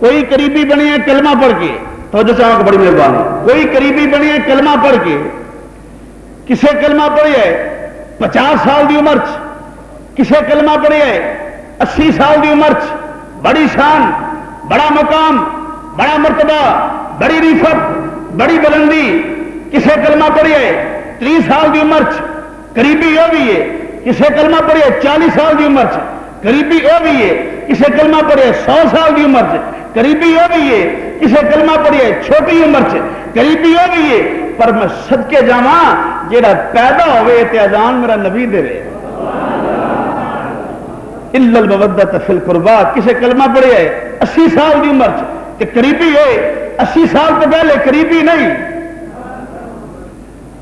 کوئی قریبی بنے ہیں کلمہ پڑھ کے، توجہ چاہوں بڑی مہربانی، کوئی قریبی بنے ہیں کلمہ پڑھ کے، کسے کلمہ پڑھے ہے 50 سال دی عمر چ، کسے کلمہ پڑھے ہے 80 سال دی عمر چ، بڑی شان، بڑا مقام، بڑا مرتبہ، بڑی رفعت، بڑی بلندی، کسے کلمہ پڑھے ہے 30 سال دی عمر چ، قریبی ہو بھی ہے، کسے کلمہ پڑھے 40 سال دی عمر چ، قریبی ہو بھی ہے، کسے کلمہ پڑھے 100 سال دی عمر چ، قریبی ہو بھی ہے، کسے کلمہ پڑھے چھوٹی عمر چ، قریبی ہو بھی ہے، پر میں صدقے جاواں جیڑا پیدا ہوئے تے اذان میرا نبی دے وے الا المودۃ فی القربا، کسے کلمہ پڑھے 80 سال دی عمر چ تے قریبی ہے، 80 سال تو پہلے قریبی نہیں،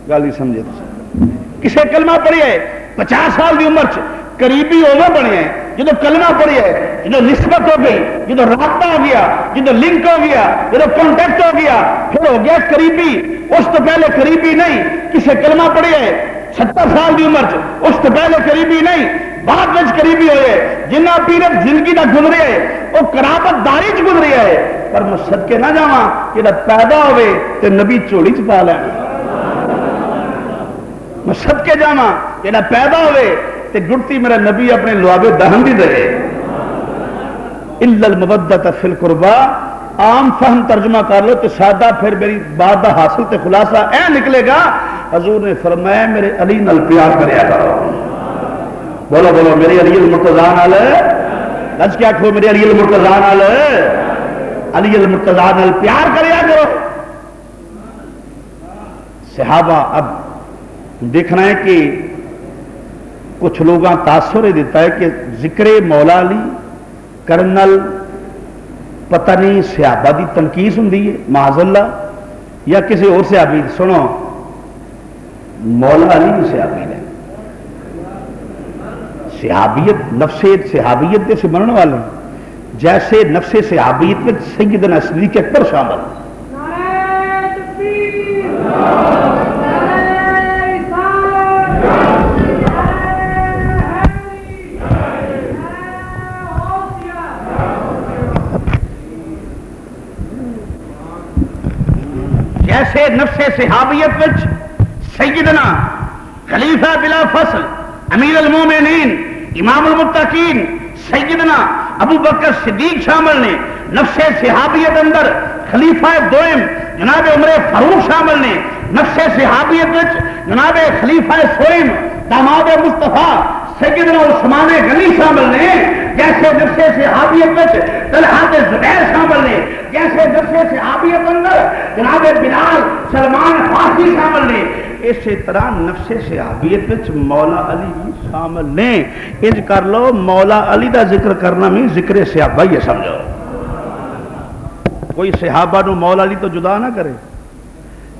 گل ہی سمجھے تسی، کسے کلمہ پڑھے 50 سال دی عمر چ قریبی ہونا بنے ہیں، جدو کلمہ پڑھی ہے، جدو نسبت ہو گئی، جدو رابطہ ہو گیا، جدو لنک ہو گیا، جدو کانٹیکٹ ہو گیا، پھر ہو گیا قریبی، اس تو پہلے قریبی نہیں، کسے کلمہ پڑھی ہے 70 سال دی عمر چ، اس تو پہلے قریبی نہیں، بعد میں قریبی ہوئے، جنہ پیرت زندگی دا گزرے ہے وہ قرابت داری چ گزرے ہے، پر میں صدقے نہ جاواں کہ پیدا ہوئے تے نبی چولی چ پا لین، میں صدقے جاواں کہ پیدا ہوئے تے گڑتی میرا نبی اپنے لوابے دہن دی دے، الا المودۃ فی القربا، عام فہم ترجمہ کر لو تو سادہ، پھر میری بات دا حاصل تے خلاصہ اے نکلے گا، حضور نے فرمایا میرے علی نال پیار کریا کرو، بولو بولو میرے علی المرتضیٰ نال، لج کیا کھو میرے علی المرتضیٰ نال، علی المرتضیٰ نال پیار کریا کرو۔ صحابہ اب دیکھنا ہے کہ کچھ لوگاں تاثر دیتا ہے کہ ذکر مولا علی کرنل پتہ نہیں صحابہ دی تنقیص ہوں معاذ اللہ یا کسی اور صحابی، سنو مولا علی بھی صحابی ہے، صحابیت نفس صحابیت دے سے مننے والے جیسے نفس صحابیت میں سیدنا صدیق اکبر شامل، جیسے نفس صحابیت وچ سیدنا خلیفہ بلا فصل امیر المومنین امام المتقین سیدنا ابو بکر صدیق شامل نے، نفس صحابیت اندر خلیفہ دوئم جناب عمر فاروق شامل نے، نفس صحابیت وچ جناب خلیفہ سوئم داماد مصطفیٰ سیدنا عثمان غنی شامل نے، جیسے نفس صحابیت وچ طلحہ زبیر شامل نے، جیسے نفس صحابیت اندر جناب بلال سلمان فارسی شامل نے، اسی طرح نفس صحابیت وچ مولا علی بھی شامل نے۔ انج کر لو مولا علی دا ذکر کرنا بھی ذکر صحابہ ہی سمجھو، کوئی صحابہ نو مولا علی تو جدا نہ کرے،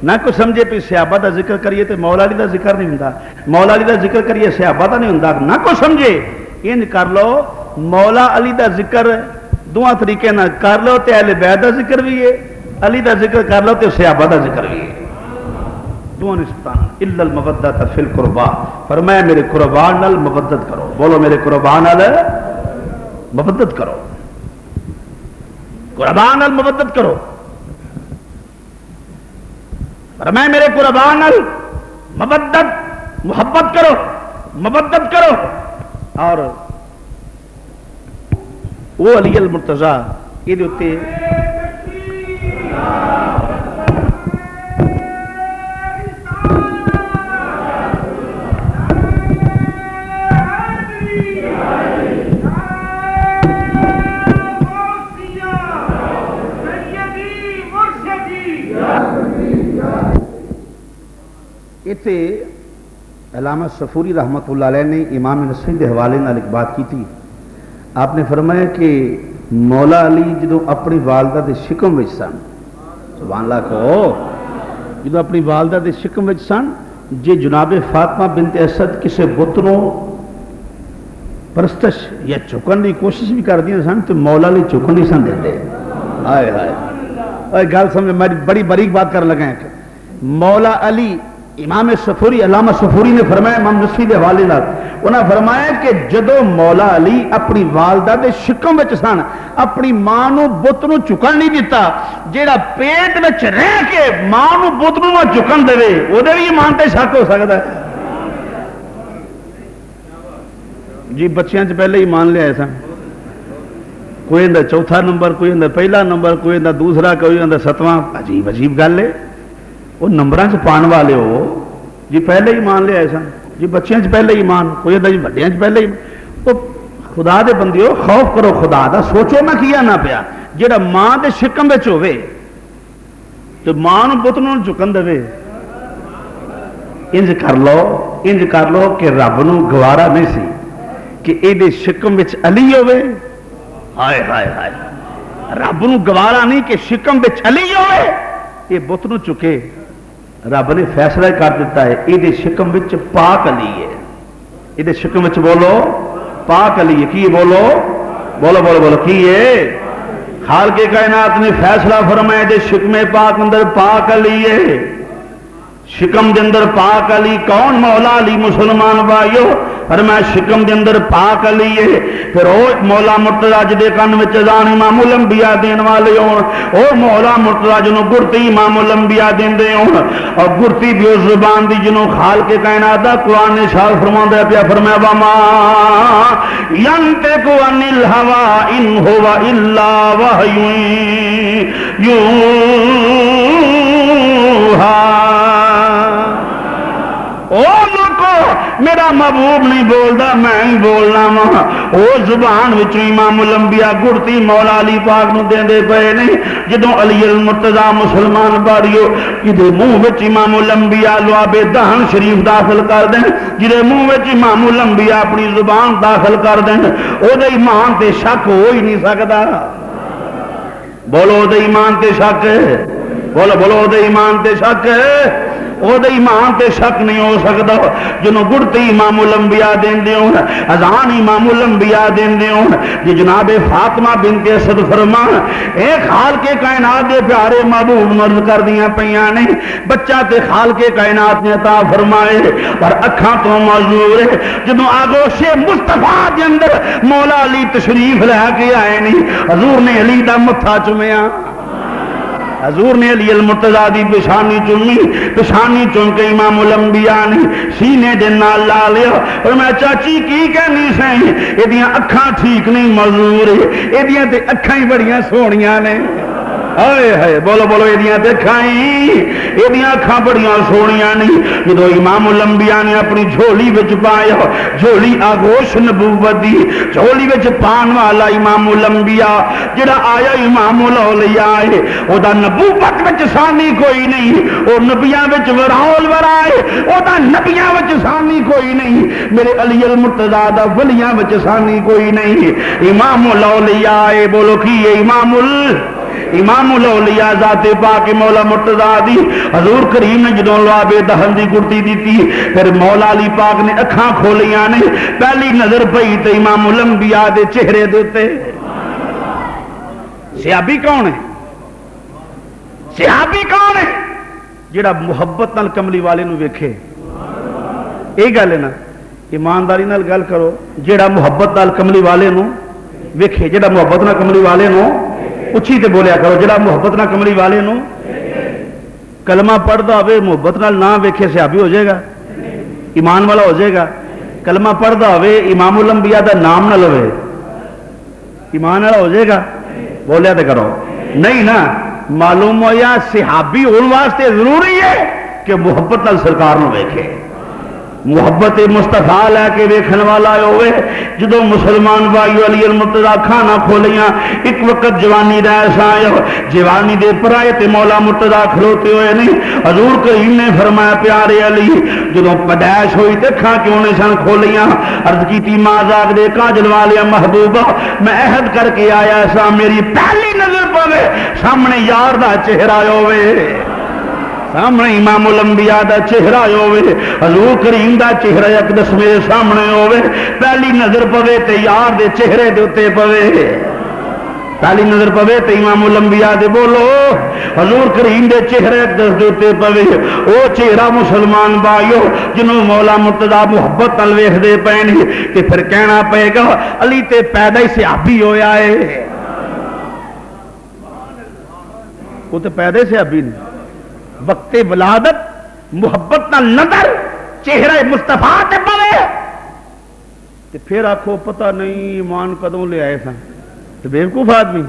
نہ کوئی سمجھے پہ صحابہ دا ذکر کریے تو مولا علی دا ذکر نہیں ہوندا، مولا علی دا ذکر کریے صحابہ دا نہیں ہوندا، نہ کوئی سمجھے۔ انج کر لو مولا علی دا ذکر دو طریقے نہ کر لو تے اہل بیت دا ذکر بھی ہے، علی دا ذکر کر لو تے صحابہ دا ذکر بھی ہے، دو نسبتاں الا المودۃ فی القربا، فرمایا میرے قربان نال مودت کرو، بولو میرے قربان نال مودت کرو، قربان نال مودت کرو، فرمایا میرے قربان نال مودت محبت کرو، مودت کرو۔ اور وہ علی المرتضیٰ یہ ہوتے علامہ صفوری رحمت اللہ علیہ نے امام نصری کے حوالے نال ایک بات کی تھی، آپ نے فرمایا کہ مولا علی جدو اپنی والدہ دے شکم وچ سن، سبحان اللہ کہو، جدو اپنی والدہ دے شکم وچ سن، جے جناب فاطمہ بنت اسد کسے بتوں پرستش یا چکن کی کوشش بھی کر دیا سن تو مولا علی چکن نہیں سن دے، ہائے ہائے گل سمجھ، میں بڑی باریک بات کر لگا ہے کہ مولا علی امام سفوری علامہ سفوری نے فرمایا امام نصفی دے حوالے نال انہاں فرمایا کہ جدو مولا علی اپنی والدہ دے شکم وچ سن اپنی ماں نو بت نو چکن نہیں دیتا جیڑا پیٹ وچ رہ کے ماں نو بت نو چکن دے او دے بھی ایمان تے شک ہو سکدا ہے جی بچیاں چ پہلے ایمان لے آئے سن کوئی اندر چوتھا نمبر کوئی اندر پہلا نمبر کوئی اندر دوسرا کوئی اندر ستواں عجیب عجیب گل ہے وہ نمبراں چ پان والے ہو جی پہلے ہی مان لے آئے سن جی بچیاں چ پہلے ہی مان کوئی اندر جی بڑیاں چ پہلے ہی وہ خدا دے بندیو خوف کرو خدا دا سوچو میں کیا نہ پیا جہاں ماں دے شکم وچ ہوے تو ماں نو پت نو چکن دے انج کر لو کہ رب نو گوارا نہیں سی کہ یہ شکم وچ علی ہوے ہائے ہائے ہائے رب نو گوارا نہیں کہ شکم وچ علی ہوے یہ بت نو چکے رب نے فیصلہ کر دیتا ہے یہ شکم وچ پاک علی ہے یہ شکم وچ بولو پاک علی ہے کی بولو بولو بولو بولو کی ہے خالق کائنات نے فیصلہ فرمایا دے شکم پاک اندر پاک علی ہے شکم دے اندر پاک علی کون مولا علی مسلمان بھائیو فرمایا شکم دے اندر پاک علی ہے پھر او مولا مرتضی جدے کن وچ اذان امام الانبیاء دین والے ہون او مولا مرتضی جنوں گرتی امام الانبیاء دیندے ہون اور گرتی بھی اس زبان دی جنوں خالق کائنات دا قرآن نے شاہ فرماوندا پیا فرمایا وما ینطق عن الهوى ان هو الا وحی یوحی میرا محبوب نہیں بولدا میں ہی بولنا وا او زبان وچ امام الانبیاء گڑتی مولا علی پاک نو دیندے پئے نہیں جدوں علی المرتضی مسلمان باریو جدے منہ وچ امام الانبیاء لعاب دہن شریف داخل کر دین جدے منہ وچ امام الانبیاء اپنی زبان داخل کر دین او دے ایمان تے شک ہو ہی نہیں سکدا بولو او دے ایمان تے شک بولو بولو او دے ایمان تے شک وہ ایمان تے شک نہیں ہو سکتا جنہوں گڑتی امام الانبیاء دین دے ہون اذان امام الانبیاء دین دے ہون جی جناب فاطمہ بنت اسد فرمان ایک خالق کائنات دے پیارے محبوب نرز کر دیاں پیاں نہیں بچہ تے خالق کائنات نے عطا فرمائے پر اکھاں تو معذور ہے جنہوں آگوش مصطفیٰ دے اندر مولا علی تشریف لے کے آئے نہیں حضور نے علی دا متھا چومیا حضور نے علی المرتضی دی پیشانی چومی پیشانی چوم کے امام الانبیاء نے سینے دے نال لا لیا اور میں چاچی کی کہنی سہیں ایدیاں اکھاں ٹھیک نہیں معذور ہے ایدیاں تے اکھاں ہی بڑیاں سونیاں نے ہائے ہائے بولو بولو ایدیاں دکھائیں ایدیاں اکھاں بڑیاں سونیاں نہیں جدو امام الانبیاء نے اپنی جھولی وچ پایا جھولی آگوش نبوت دی جھولی وچ پان والا امام الانبیاء جڑا آیا امام الاولیاء ہے او دا نبوت وچ ثانی کوئی نہیں او نبیاں وچ وراول ورائے او دا نبیاں وچ ثانی کوئی نہیں میرے علی المرتضی دا ولیاں وچ ثانی کوئی نہیں امام الاولیاء ہے بولو کی ہے امام الاولیاء ذات پاک مولا مرتضی دی حضور کریم نے جدوں لعاب دہن دی گڑتی دیتی پھر مولا علی پاک نے اکھاں کھولیاں نے پہلی نظر پئی تے امام الانبیاء دے چہرے دیتے صحابی کون ہے صحابی کون ہے جڑا محبت نال کملی والے نو ویکھے یہ گل ہے نا ایمانداری نال گل کرو جڑا محبت نال کملی والے نو ویکھے جڑا محبت نال کملی والے نو اچھی تے بولیا کرو جڑا محبت نہ کملی والے نو کلمہ پڑھدا ہوئے محبت نال نہ ویکھے صحابی ہو جائے گا ایمان والا ہو جائے گا کلمہ پڑھدا ہوئے امام الانبیاء دا نام نہ لوے ایمان والا ہو جائے گا بولیا تے کرو نہیں نا معلوم ہویا صحابی ہون واسطے ضروری ہے کہ محبت نال سرکار نو ویکھے محبت مصطفیٰ لے کے ویکھن والا ہوئے جدو مسلمان بھائی علی المرتضی کھانا کھولیاں ایک وقت جوانی رہ آیا جوانی دے پرائے تے مولا مرتضی کھلوتے ہوئے نہیں حضور کریم نے فرمایا پیارے علی جدو پیدائش ہوئی تے کھا کیوں نے سن کھولیاں عرض کی تھی مازاق دے کاجل والے محبوبہ میں عہد کر کے آیا ایسا میری پہلی نظر پوے سامنے یار دا چہرہ ہوئے سامنے امام الانبیاء دا چہرہ ہوئے حضور کریم دا چہرہ اقدس میرے سامنے ہوئے پہلی نظر پوے تے یار دے چہرے دے اتے پوے پہلی نظر پوے تو امام الانبیاء دے بولو حضور کریم دے چہرے دس دوتے پوے او چہرہ مسلمان بھائیو جنہوں مولا مرتضی محبت نال ویکھدے پے نے تے پھر کہنا پے گا علی تے پیدا ہی صحابی ہویا ہے وہ تو پیدا ہی صحابی نے وقت ولادت محبت نال نظر چہرہ مصطفیٰ تے پوے تے پھر آکھو پتہ نہیں ایمان کدوں لے آئے سن تو بیوقوف آدمی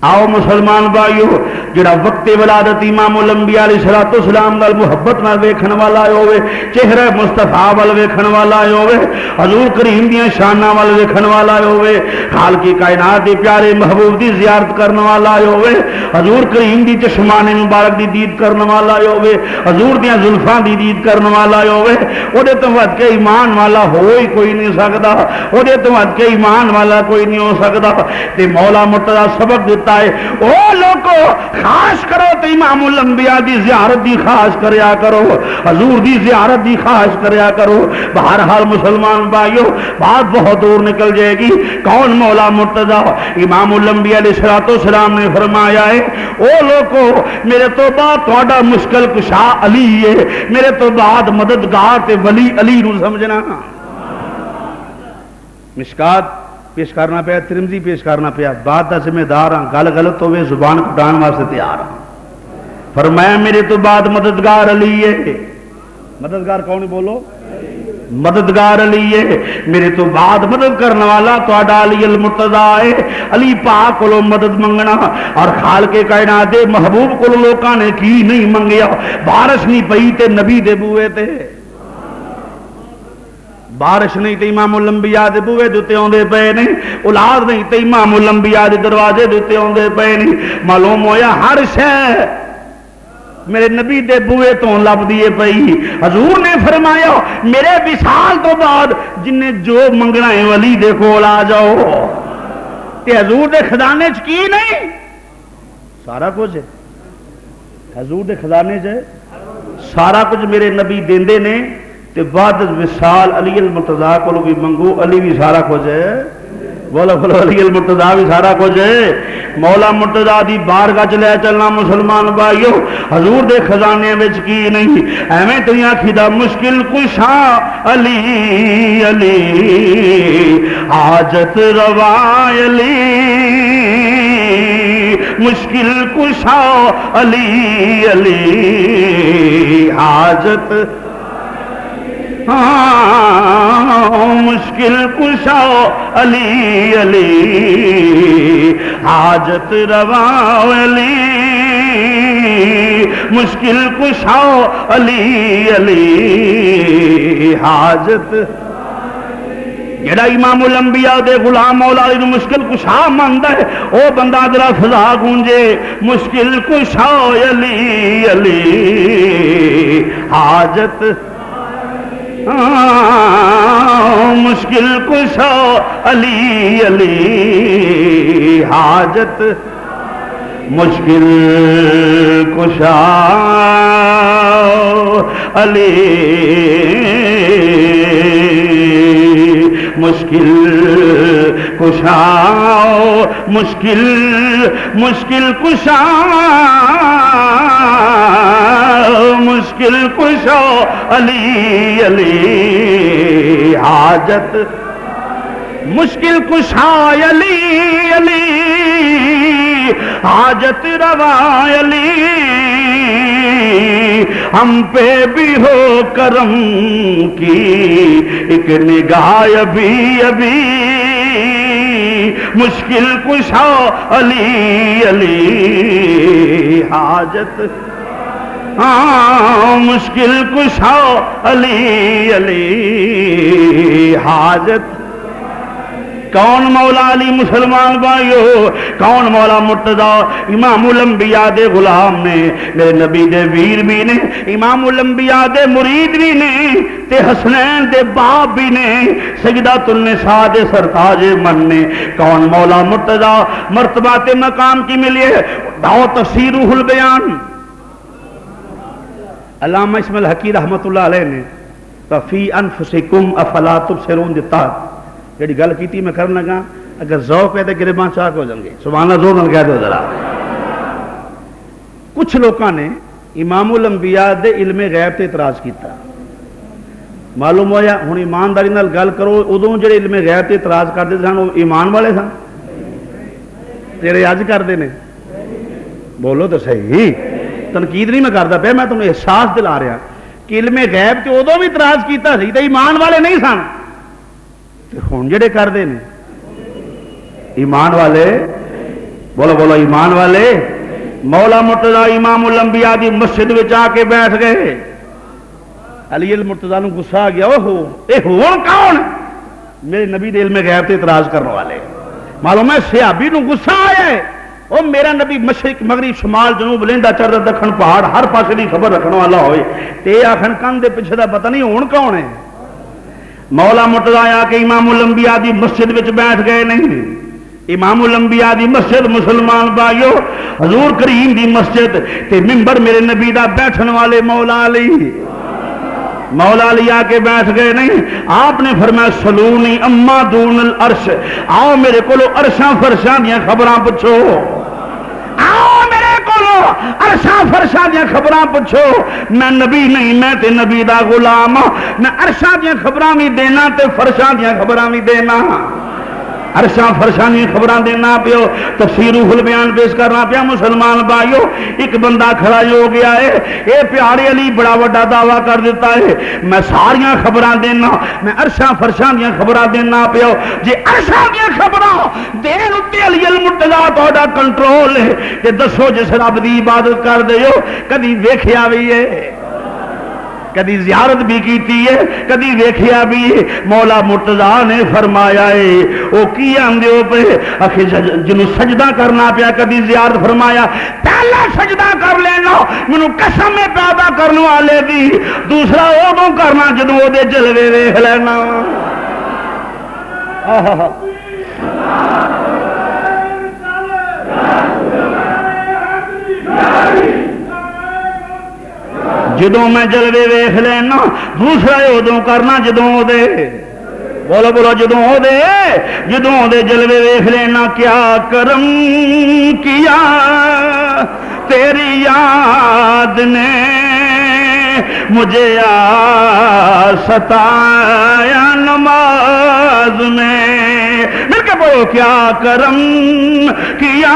آؤ مسلمان بھائیو جڑا وقت ولادت امام الانبیاء علیہ الصلوۃ والسلام نال محبت نال ویکھن والا ہوے چہرہ مصطفیٰ ول ویکھن والا ہوے حضور کریم دی شاناں ول ویکھن والا ہوے خالق کائنات دے پیارے محبوب دی زیارت کرن والا ہوے حضور کریم دی چشمان مبارک دی دید کرن والا ہوے حضور دی زلفاں دی دید کرن والا ہوے او دے تو ود کے ایمان والا ہو ہی کوئی نہیں سکدا او دے تو ود کے ایمان والا کوئی نہیں ہو سکدا تے مولا مرتضی سبق دیتا او لوگو خاص کرو تو امام الانبیاء دی زیارت دی خاص کریا کرو حضور دی زیارت دی خاص کریا کرو بہرحال مسلمان بھائیو بات بہت دور نکل جائے گی کون مولا مرتضی امام الانبیاء علیہ الصلوۃ والسلام نے فرمایا ہے او لوگو میرے تو بعد تہاڈا مشکل کشا علی ہے میرے تو بعد مددگار تے ولی علی نو سمجھنا مشکات پیش کرنا پیا ترمذی پیش کرنا پیا بات دا ذمہ دار ہاں گل غلط ہوئے زبان کٹان واسطے تیار ہاں فرمایا میرے تو بعد مددگار علی ہے مددگار کون بولو مددگار علی ہے میرے تو بعد مدد کرنے والا تہاڈا علی المرتضی ہے علی پاک کولوں مدد منگنا اور خالق کائنات دے محبوب کولوں لوکاں نے کی نہیں منگیا بارش نہیں پئی تے نبی دے بوئے تے بارش نہیں تے امام الانبیاء دے بوئے دے اوندے پئے نے اولاد نہیں تے امام الانبیاء دے دروازے دے اوندے پئے نے معلوم ہویا ہر شے میرے نبی دے بوئے تو لب دیے پئی حضور نے فرمایا میرے وصال تو بعد جن نے جو منگنا ہے ولی دے کول آ جاؤ تے حضور دے خزانے چ کی نہیں سارا کچھ ہے حضور دے خزانے چ سارا کچھ میرے نبی دیندے نے تے بعد وصال علی المرتضی کو بھی منگو علی بھی سارا کچھ ہے بولو بولو علی المرتضی بھی سارا کچھ ہے مولا مرتضی دی بارگاہ چ لے چلنا مسلمان بھائیو حضور دے خزانے وچ کی نہیں ایویں تو آکھی دا مشکل کشا علی علی حاجت روا علی مشکل کشا علی علی حاجت مشکل کشا علی علی حاجت روا علی مشکل کشا علی علی حاجت جڑا امام الانبیاء دے غلام مولا علی نو مشکل کشا مندا ہے او بندہ ذرا فضا گونجے مشکل کشا علی علی حاجت مشکل کشا علی علی حاجت مشکل کشا علی مشکل کشا مشکل کشا مشکل کشا علی علی حاجت مشکل کشا علی علی حاجت روا علی ہم پہ بھی ہو کرم کی ایک نگاہ ابھی ابھی مشکل کشا علی علی حاجت مشکل کشا علی علی حاجت کون مولا علی مسلمان بھائیو کون مولا مرتضی امام الانبیاء دے غلام نے میرے نبی دے ویر بھی نے امام الانبیاء دے مرید بھی نے تے حسنین دے باپ بھی نے سیدۃ النساء دے سرتاج من نے کون مولا مرتضی مرتبہ تے مقام کی ملیے دعو تفسیر روح البیان علامہ اسماعیل حقی رحمت اللہ علیہ نے فی انفسکم افلا تبصرون دیتا جڑی گل کیتی میں کرن لگا اگر ذوق ہے تو گریباں چاک ہو جائیں گے. سبحان اللہ زور کہہ دو ذرا. کچھ لوگوں نے امام الانبیاء دے علم غیب تے اعتراض کیتا. معلوم ہوا ہوں ایمانداری نال گل کرو, ادوں جڑے علم غیب تے اعتراض کرتے سن وہ ایمان والے سن جڑے اج کرتے ہیں؟ بولو تو صحیح. تنقید نہیں میں کرتا پیا, میں تمہیں احساس دلا رہا کہ علم غیب تے ادوں بھی اعتراض کیتا سی تے ایمان والے نہیں سن. ہوں جڑے کرتے ہیں ایمان والے, بولو بولو ایمان والے. مولا مرتضی امام الانبیاء دی مسجد وچ آ کے بیٹھ گئے. علی المرتضی نو غصہ آ گیا, اوہو اے ہون کون؟ میرے نبی دے علم غیب تے اعتراض کرنے والے. معلوم ہے صحابی نو غصہ آیا ہے, او میرا نبی مشرق مغرب شمال جنوب لیندا چڑھدا دکھن پہاڑ ہر پاسے دی خبر رکھنے والا ہوئے تے آکھن کن دے پیچھے دا پتہ نہیں ہون کون ہے. مولا مرتضی آ کے امام الانبیاء دی مسجد وچ بیٹھ گئے. نہیں, امام الانبیاء دی مسجد مسلمان بھائیو, حضور کریم دی مسجد تے منبر میرے نبی دا بیٹھن والے مولا علی. مولا علی آ کے بیٹھ گئے. نہیں, آپ نے فرمایا سلونی اما دون العرش, آؤ میرے کو عرشاں فرشاں دیاں خبراں پوچھو. آؤ میرے کو عرشاں فرشاں دیاں خبراں پوچھو. میں نبی نہیں, میں تے نبی دا غلام ہاں. میں عرشاں دیاں خبراں بھی دینا تے فرشاں دیاں خبراں بھی دینا. عرشاں فرشاں دی خبراں دینا پیو, تفسیر روح البیان پیش کرنا پیا. مسلمان بھائیو, ایک بندہ کھڑا ہو گیا ہے, اے پیارے علی بڑا بڑا دعویٰ کر دیتا ہے میں ساریاں خبراں دینا, میں عرشاں فرشاں دیاں خبراں دینا پیو. جے عرشاں دیاں خبراں دین اُتے علی المرتضی تہاڈا کنٹرول ہے تے دسو جس رب دی عبادت کر دیو کدی ویکھیا وی ہے, کدی زیارت بھی کیتی ہے, کدی ویکھیا بھی ہے. مولا مرتضی نے فرمایا ہے او کی آندے ہو پہ اکھے جنوں سجدہ کرنا پیا کدی زیارت. فرمایا پہلا سجدہ کر لینا مینوں قسم پیدا کرنے والے دی, دوسرا ادوں کرنا جدوں او دے جلوے ویکھ لینا. جدوں میں جلوے ویکھ لینا, دوسرا ادوں کرنا جدوں دے, بولو بولو جدوں دے, جدوں دے جلوے ویکھ لینا. کیا کرم کیا تیری یاد نے مجھے ستایا نماز میں. مل کے بولو کیا کرم کیا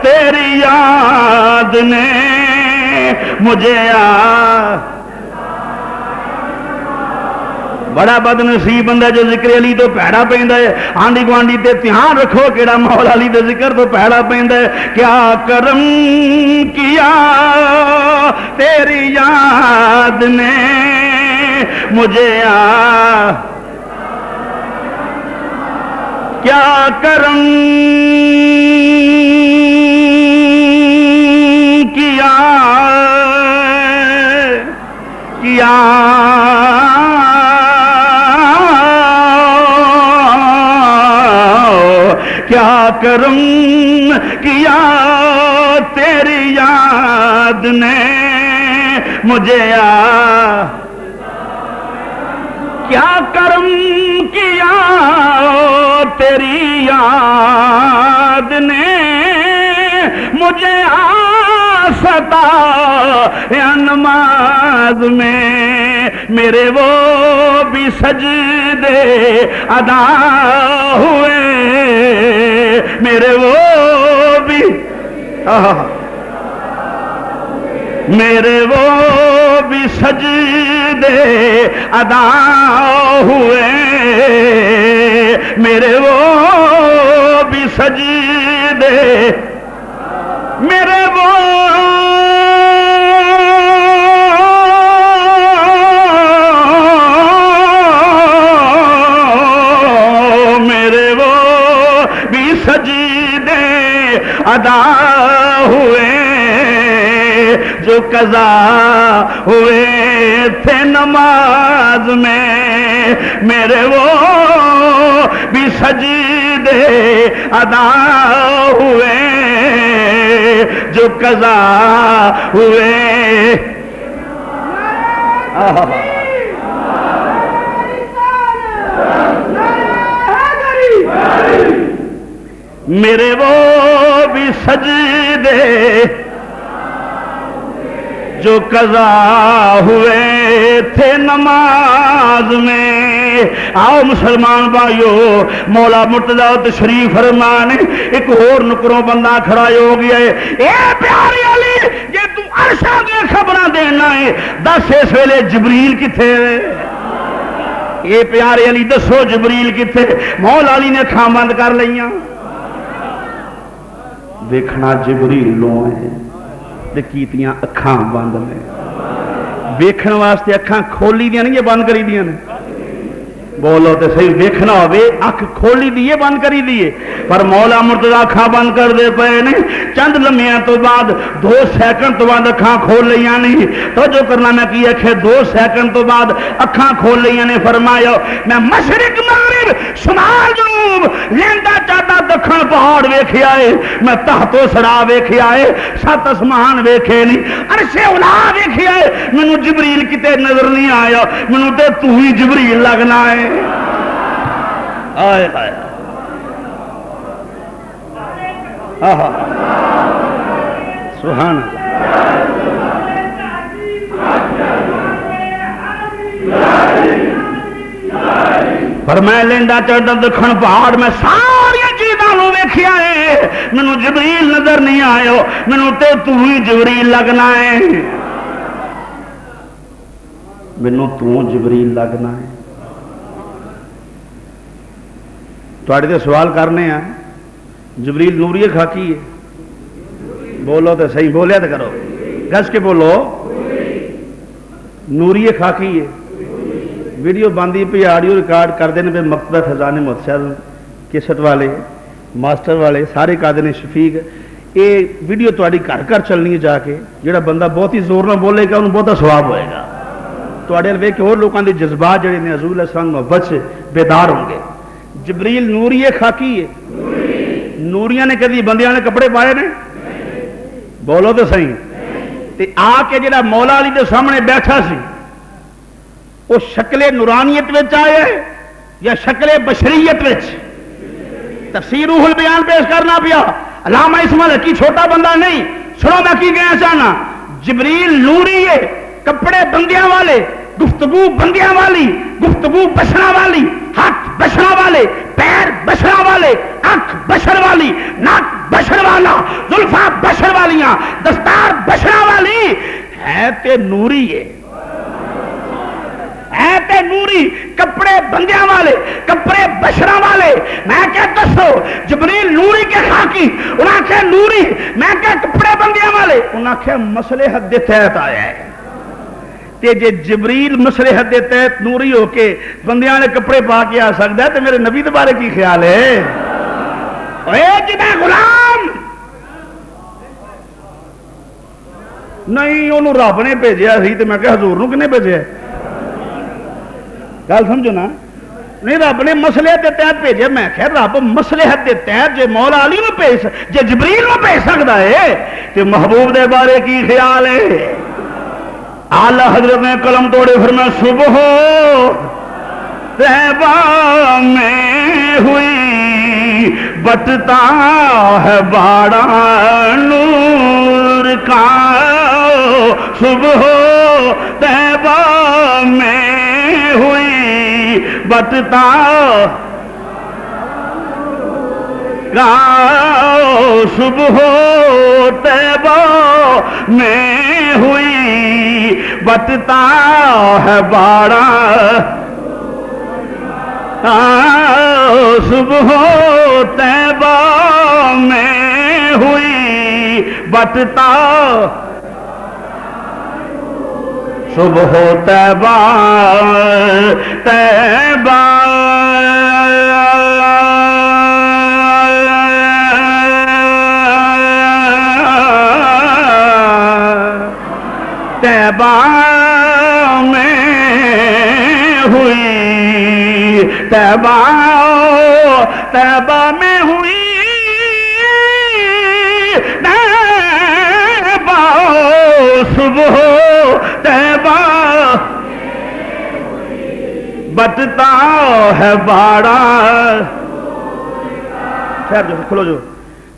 تیری یاد نے مجھے بڑا بد نصیب بندہ جو ذکر علی تو پیڑا پیندا ہے. آنڈی گوانڈی تے دھیان رکھو کیڑا مولا علی دے ذکر تو پیڑا پیندا ہے. کیا کرم کیا تیری یاد نے مجھے کیا کرم کیا کیا کرم کیا تیری یاد نے مجھے کیا کرم کیا تیری یاد نے مجھے ستایا نماز میں. میرے وہ بھی سجدے ادا ہوئے, میرے وہ بھی میرے وہ بھی سجدے ادا ہوئے, میرے وہ بھی سجدے, میرے وہ بھی سجدے ادا ہوئے جو قضا ہوئے تھے نماز میں. میرے وہ بھی سجدے ادا ہوئے جو قضا ہوئے. میرے وہ بھی سجدے جو قضا ہوئے تھے نماز میں۔ آؤ مسلمان بھائیو، مولا مرتضیٰ تشریف فرمانے ایک اور نکروں بندہ کھڑا ہو گیا ہے۔ اے پیارے علی، یہ تو عرشاں دیا خبراں دینا ہے، دس اس ویلے جبریل کتھے؟ اے پیارے علی دسو جبریل کتھے؟ مولا علی نے کھاں بند کر لیاں، دیکھنا جبریل لوں ہے کیتیاں اکھاں بند نے، ویکھن واسطے اکھاں کھولی دیاں نہیں، یہ بند کری دیاں نے۔ بولو تو صحیح، ویکھنا ہوئے اکھ کھولی دیئے بند کری دیئے، پر مولا مرتضیٰ اکھاں بند کر دے پئے نے۔ چند لمحیاں تو بعد 2 سیکنڈ تو بعد اکھاں کھول لیاں نہیں، تو جو کرنا میں کی اکھے 2 سیکنڈ تو بعد اکھاں کھول لیاں نے۔ فرمایا میں مشرق مغرب شمال جنوب لیندا چاہتا دکھن پہاڑ ویکھے آئے، میں تحت و سرا ویکھے آئے، 7 اسمان ویکھے نہیں، عرش اولا ویکھے آئے، مینوں جبریل کتے نظر نہیں آیا، مینوں تے تو ہی جبریل لگنا ہے۔ آئے آئے آہا سبحان اللہ۔ فرمایا لیندا چڑھدا دکھن پہاڑ میں ساری چیزاں نوں ویکھیا ہے، مینوں جبریل نظر نہیں آیا، مینوں تے تو ہی جبریل لگنا ہے، مینوں تو جبریل لگنا ہے۔ تھوڑے تے سوال کرنے ہیں، جبریل نوری خاکی ہے؟ بولو تو صحیح، بولیا تو کرو، گس کے بولو، نوری خاکی ہے۔ ویڈیو باندھی پہ آڈیو ریکارڈ کر دینے پہ مکتبہ خزانے محتسب کیسٹ والے ماسٹر والے سارے کر دینے شفیق۔ یہ ویڈیو تھوڑی گھر گھر چلنی ہے جا کے، جڑا بندہ بہت ہی زور نہ بولے گا انہوں بہت ثواب ہوئے گا۔ تھوڑے ویکھ کے اور لوگوں کے جذبات جڑے نے حضور علیہ السلام محبت سے بیدار ہوں گے۔ جبریل نوری خاکی ہے؟ نوریاں نے کدی بندیاں نے کپڑے پائے نے؟ بولو تو صحیح۔ تے آ کے جڑا مولا علی دے سامنے بیٹھا سی وہ شکل نورانیت وچ آیا ہے یا شکل بشریت وچ؟ تفسیر روح البیان پیش کرنا پیا۔ علامہ اسماعیل کی چھوٹا بندہ نہیں، سنو میں کی کہنا چاہنا، جبریل نوری ہے، کپڑے بندیاں والے، گفتگو بندیاں والی، گفتگو بشرا والی، ہاتھ بشرا والے، پیر بشرا والے، آنکھ بشر والی، ناک بشر والا، زلفاں بشر والیاں، دستار بشرا والی ہے تے نوری ہے، ہے تے نوری، کپڑے بندیاں والے، کپڑے بشرا والے۔ میں کیا دسو جبریل نوری کے خاکی، انہاں کہ نوری، میں کہ کپڑے بندیاں والے، انہاں کہ مصلحت دے تحت آیا ہے۔ تے جے جبریل مصلحت دے تحت نوری ہو کے بندیاں نے کپڑے پا کے آ سکتا ہے تو میرے نبی دے بارے کی خیال ہے؟ اے جدہ غلام نہیں، انہوں رب نے بھیجیا سی تے میں کہ حضور نو کنے بھیجیا؟ گل سمجھو نا، نہیں رب نے مصلحت دے تحت بھیجیا۔ میں کہ رب مصلحت دے تحت جے مولا علی نو بھیج، جے جبریل نو بھیج سکتا ہے تے محبوب دے بارے کی خیال ہے؟ اعلی حضرت نے قلم توڑے فرمایا صبح طیبہ میں ہوئی بٹتا ہے باڑا نور کا، صبح طیبہ میں ہوئی بٹتا کا، صبح طیبہ میں ہوئی بٹتا ہے باڑا، صبح طیبہ میں ہوئی بٹتا، صبح طیبہ طیبہ طیبہ میں ہوئی، طیبہ طیبہ میں ہوئی، طیبہ صبح طیبہ بٹتا ہے باڑا، خیر جو کھلو جو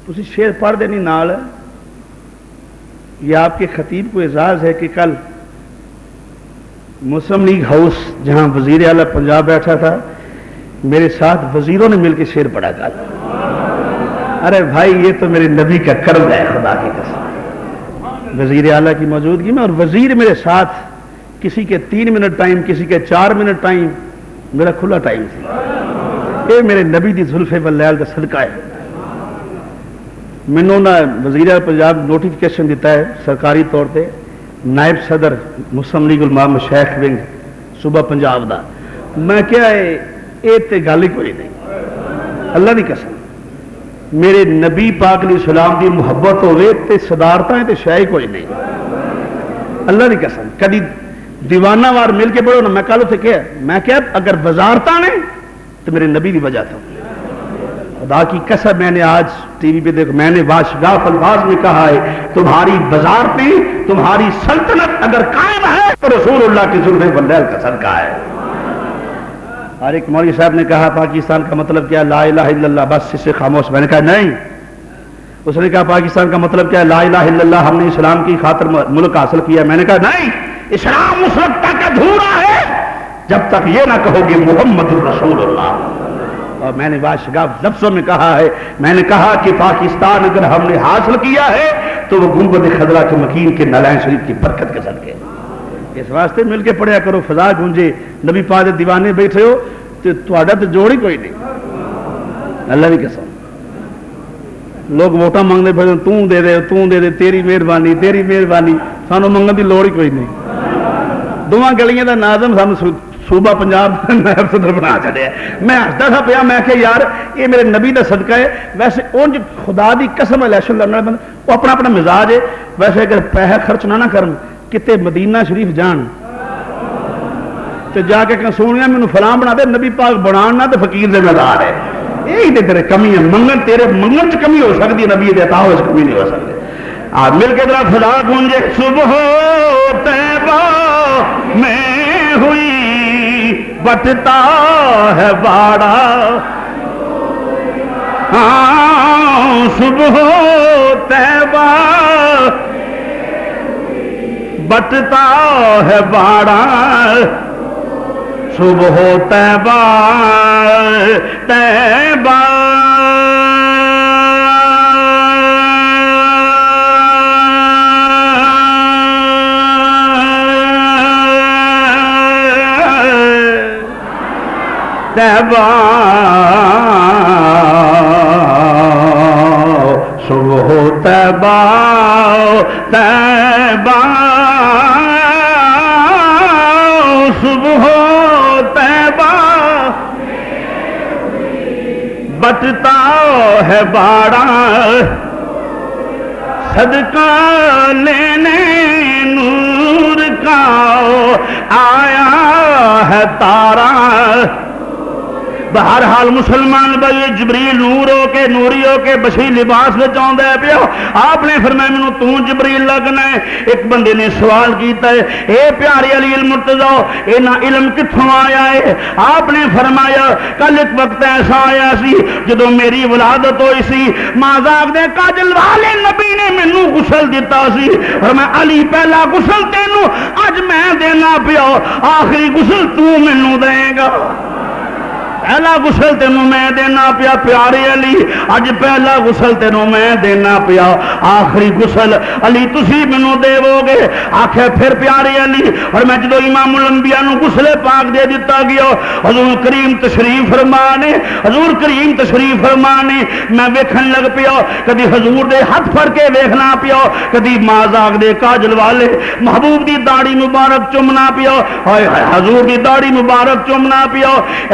تسی شعر پڑھ دینی نال. یہ آپ کے خطیب کو اعزاز ہے کہ کل مسلم لیگ ہاؤس جہاں وزیر اعلیٰ پنجاب بیٹھا تھا میرے ساتھ وزیروں نے مل کے شعر پڑھا کل. ارے بھائی یہ تو میرے نبی کا کرم ہے خدا کی قسم. وزیر اعلیٰ کی موجودگی میں اور وزیر میرے ساتھ, کسی کے 3 منٹ ٹائم, کسی کے 4 منٹ ٹائم, میرا کھلا ٹائم تھا. یہ میرے نبی دی زلفے واللیل کا صدقہ ہے. مینوں نہ وزیر پنجاب نوٹیفکیشن دیتا ہے سرکاری طور پہ نائب صدر مسلم لیگ علماء مشائخ ونگ صوبہ پنجاب دا. میں کیا ہے یہ تے گل ہی کوئی نہیں. اللہ دی قسم میرے نبی پاک علیہ السلام دی محبت ہوئے تے صدارتاں تے شے کوئی نہیں. اللہ دی قسم کدی دیوانہ وار مل کے پڑھو نا. میں کل اتنے کیا میں کیا اگر وزارتاں نے تو میرے نبی دی وجہ تھا. خدا کی قسم میں نے آج ٹی وی پہ دیکھا, میں نے واشگاف الفاظ میں کہا ہے تمہاری وزارتیں تمہاری سلطنت اگر قائم ہے تو رسول اللہ کی زلفے واللیل کا صدقہ ہے. اور ایک مولوی صاحب نے کہا پاکستان کا مطلب کیا لا الہ الا اللہ, بس اس سے خاموش. میں نے کہا نہیں. اس نے کہا پاکستان کا مطلب کیا لا الہ الا اللہ, ہم نے اسلام کی خاطر ملک حاصل کیا. میں نے کہا نہیں, اسلام اس وقت تک ادھورا ہے جب تک یہ نہ کہو گے محمد الرسول اللہ. اور میں نے واشگاف لفظوں میں کہا ہے, میں نے کہا کہ پاکستان اگر ہم نے حاصل کیا ہے تو وہ گنبد خضرا کے مکین کے نالائن شریف کی برکت کے صدقے. اس واسطے مل کے پڑھیا کرو, فضا گونجے. نبی پاک دے دیوانے بیٹھے ہو تو تہاڈا تو جوڑ ہی کوئی نہیں. اللہ کی قسم لوگ ووٹاں منگتے پھر توں دے دے توں دے دے, تیری مہربانی تیری مہربانی. سانو منگن دی لوڑ ہی کوئی نہیں. دونوں گلیاں دا ناظم سانو صوبہ پنجاب نائب صدر بنا چڑیا. میں ہستا تھا پیا, میں کہ یار یہ میرے نبی دا صدقہ ہے. ویسے اونج خدا دی قسم الیکشن لڑنے والے بندے وہ اپنا اپنا مزاج ہے. ویسے اگر پیسہ خرچ نہ کرن کتے مدینہ شریف جان تو جا کے کہ سونیا مینوں فلاں بنا دے, نبی پاک بنان نہ تے فقیر ذمہ دار ہے. یہی تے تیرے کمی ہے. منگن تیرے منگن چ کمی ہو سکتی ہے, نبی دے عطا وچ کمی نہیں ہو سکتی. آپ مل کے ذرا خدا گونجے صبح طیبہ میں ہوئی بٹتا ہے باڑا. ہاں صبح طیبہ بٹتا ہے باڑا. صبح طیبہ طیبہ طیبہ صبح طیبہ طیبہ صبح طیبہ بٹتا ہے باڑا. صدقہ لینے نور کا آیا ہے تارا. بہرحال مسلمان بھائی جبریل نور ہو کے نوری ہو کے بشری لباس میں چاہتا ہے پیا. آپ نے فرمایا مینوں تو جبریل لگنا ہے. ایک بندے نے سوال کیتا ہے, اے پیارے علی المرتضی اینا علم کتھوں آیا ہے؟ آپ نے فرمایا کل ایک وقت ایسا آیا سی جدو میری ولادت ہوئی سی, مازاق دے کاجل والے نبی نے مینوں غسل دیتا سی. اور میں علی پہلا غسل تینوں اج میں دینا پیا, آخری غسل تو مینوں دے گا. پہلا غسل تینوں میں دینا پیا پیارے علی, اج پہلا غسل تینوں میں دینا پیا, آخری غسل علی تسی مینوں دیو گے. آکھے پھر پیارے علی, اور میں جدو امام الانبیاء نو غسل پاک دے دیتا گیا, حضور کریم تشریف فرمانے, حضور کریم تشریف فرمانے, میں ویکھن لگ پیا, کدی حضور دے ہاتھ پھڑ کے ویکھنا پیا, کدی مازاق دے کاجل والے محبوب دی داڑھی مبارک چومنا پیا, ہائے ہائے حضور دی داڑھی مبارک چومنا پیا,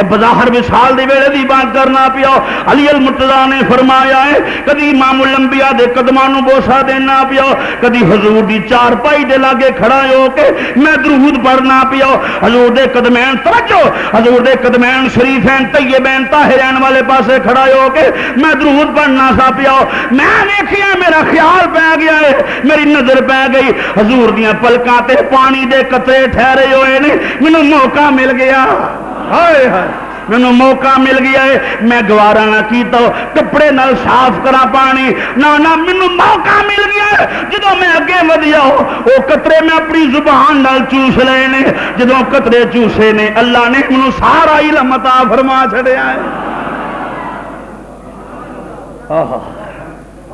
بظاہر وصال دے ویلے دی بات کرنا پیا. علی المرتضی نے فرمایا ہے کدی امام الانبیاء دے قدماں نو بوسا دینا پیا, کدی حضور دی چار پائی دے لاگے کھڑا ہو کے میں درود پڑھنا پیا. حضور دے قدمین توجہ, حضور دے قدمین شریفین طیبین طاہرین والے پاسے کھڑا ہو کے میں درود پڑھنا سا پیا. میں دیکھیا میرا خیال پہ گیا ہے, میری نظر پہ گئی حضور دیاں پلکاں تے پانی دے قطرے ٹھہرے ہوئے نے, مینوں موقع مل گیا. ہائے ہائے مینوں موقع مل گیا ہے میں گوارا نہ کیتا کپڑے نال صاف کرا پانی نہ مینوں موقع مل گیا ہے جدوں میں اگے ودیا وہ قطرے میں اپنی زبان نال چوس لے نے جدوں قطرے چوسے نے اللہ نے مینوں سارا علم عطا فرما چھڑیا ہے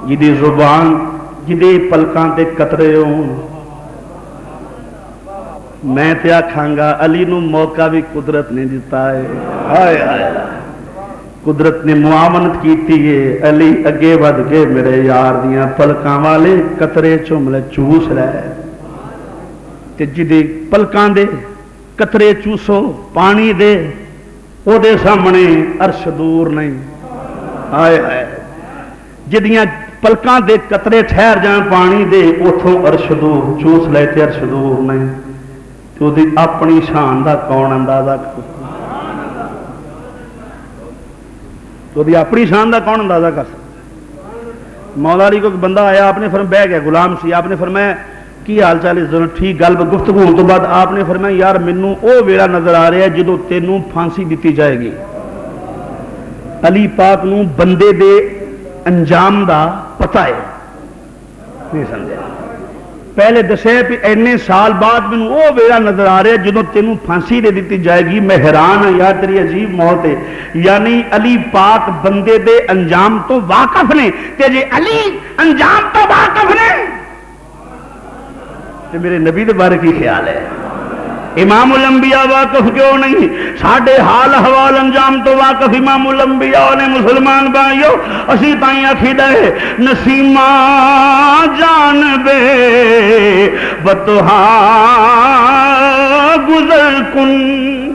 جدی زبان جدی پلکاں تے قطرے ہون میں تے آکھاں گا علی نو موقع بھی قدرت نے دیتا ہے ہائے ہائے قدرت نے معاونت کیتی ہے علی اگے ود کے میرے یار دیاں پلکاں والے قطرے چوملے چوس لے تے جدی پلکاں دے قطرے چوسو پانی دے او دے سامنے عرش دور نہیں ہائے ہائے جدیاں پلکاں دے قطرے ٹھہر جان پانی دے اتھوں عرش دور چوس لے تے عرش دور نہیں تو دی اپنی شان دا کون اندازہ تو دی اپنی شان دا کون اندازہ کر سکتا مولا علی کو بندہ آیا آپ نے فرمایا بہ گیا غلام سی آپ نے فرمایا کی حال چال اس دن ٹھیک گل گفتگو ہونے تو بعد آپ نے فرمایا یار مینوں او ویلا نظر آ رہا ہے جدوں تینوں پھانسی دیتی جائے گی علی پاک نوں بندے دے انجام دا پتہ ہے نہیں سمجھا پہلے دسے کہ اینے سال بعد مینوں او ویلا نظر آ رہا ہے جدوں تینوں پھانسی دے دیتی جائے گی میں حیران ہوں یار تیری عجیب موت ہے یعنی علی پاک بندے دے انجام تو واقف نے تے جے علی انجام تو واقف نے تے میرے نبی دے بارے کی خیال ہے امام الانبیاء واقف کیوں نہیں ساڈے حال احوال انجام تو واقف امام الانبیاء نے مسلمان بھائیو اسی تائیں عقیدہ ہے نسیمہ جان بے بتہا گزر کن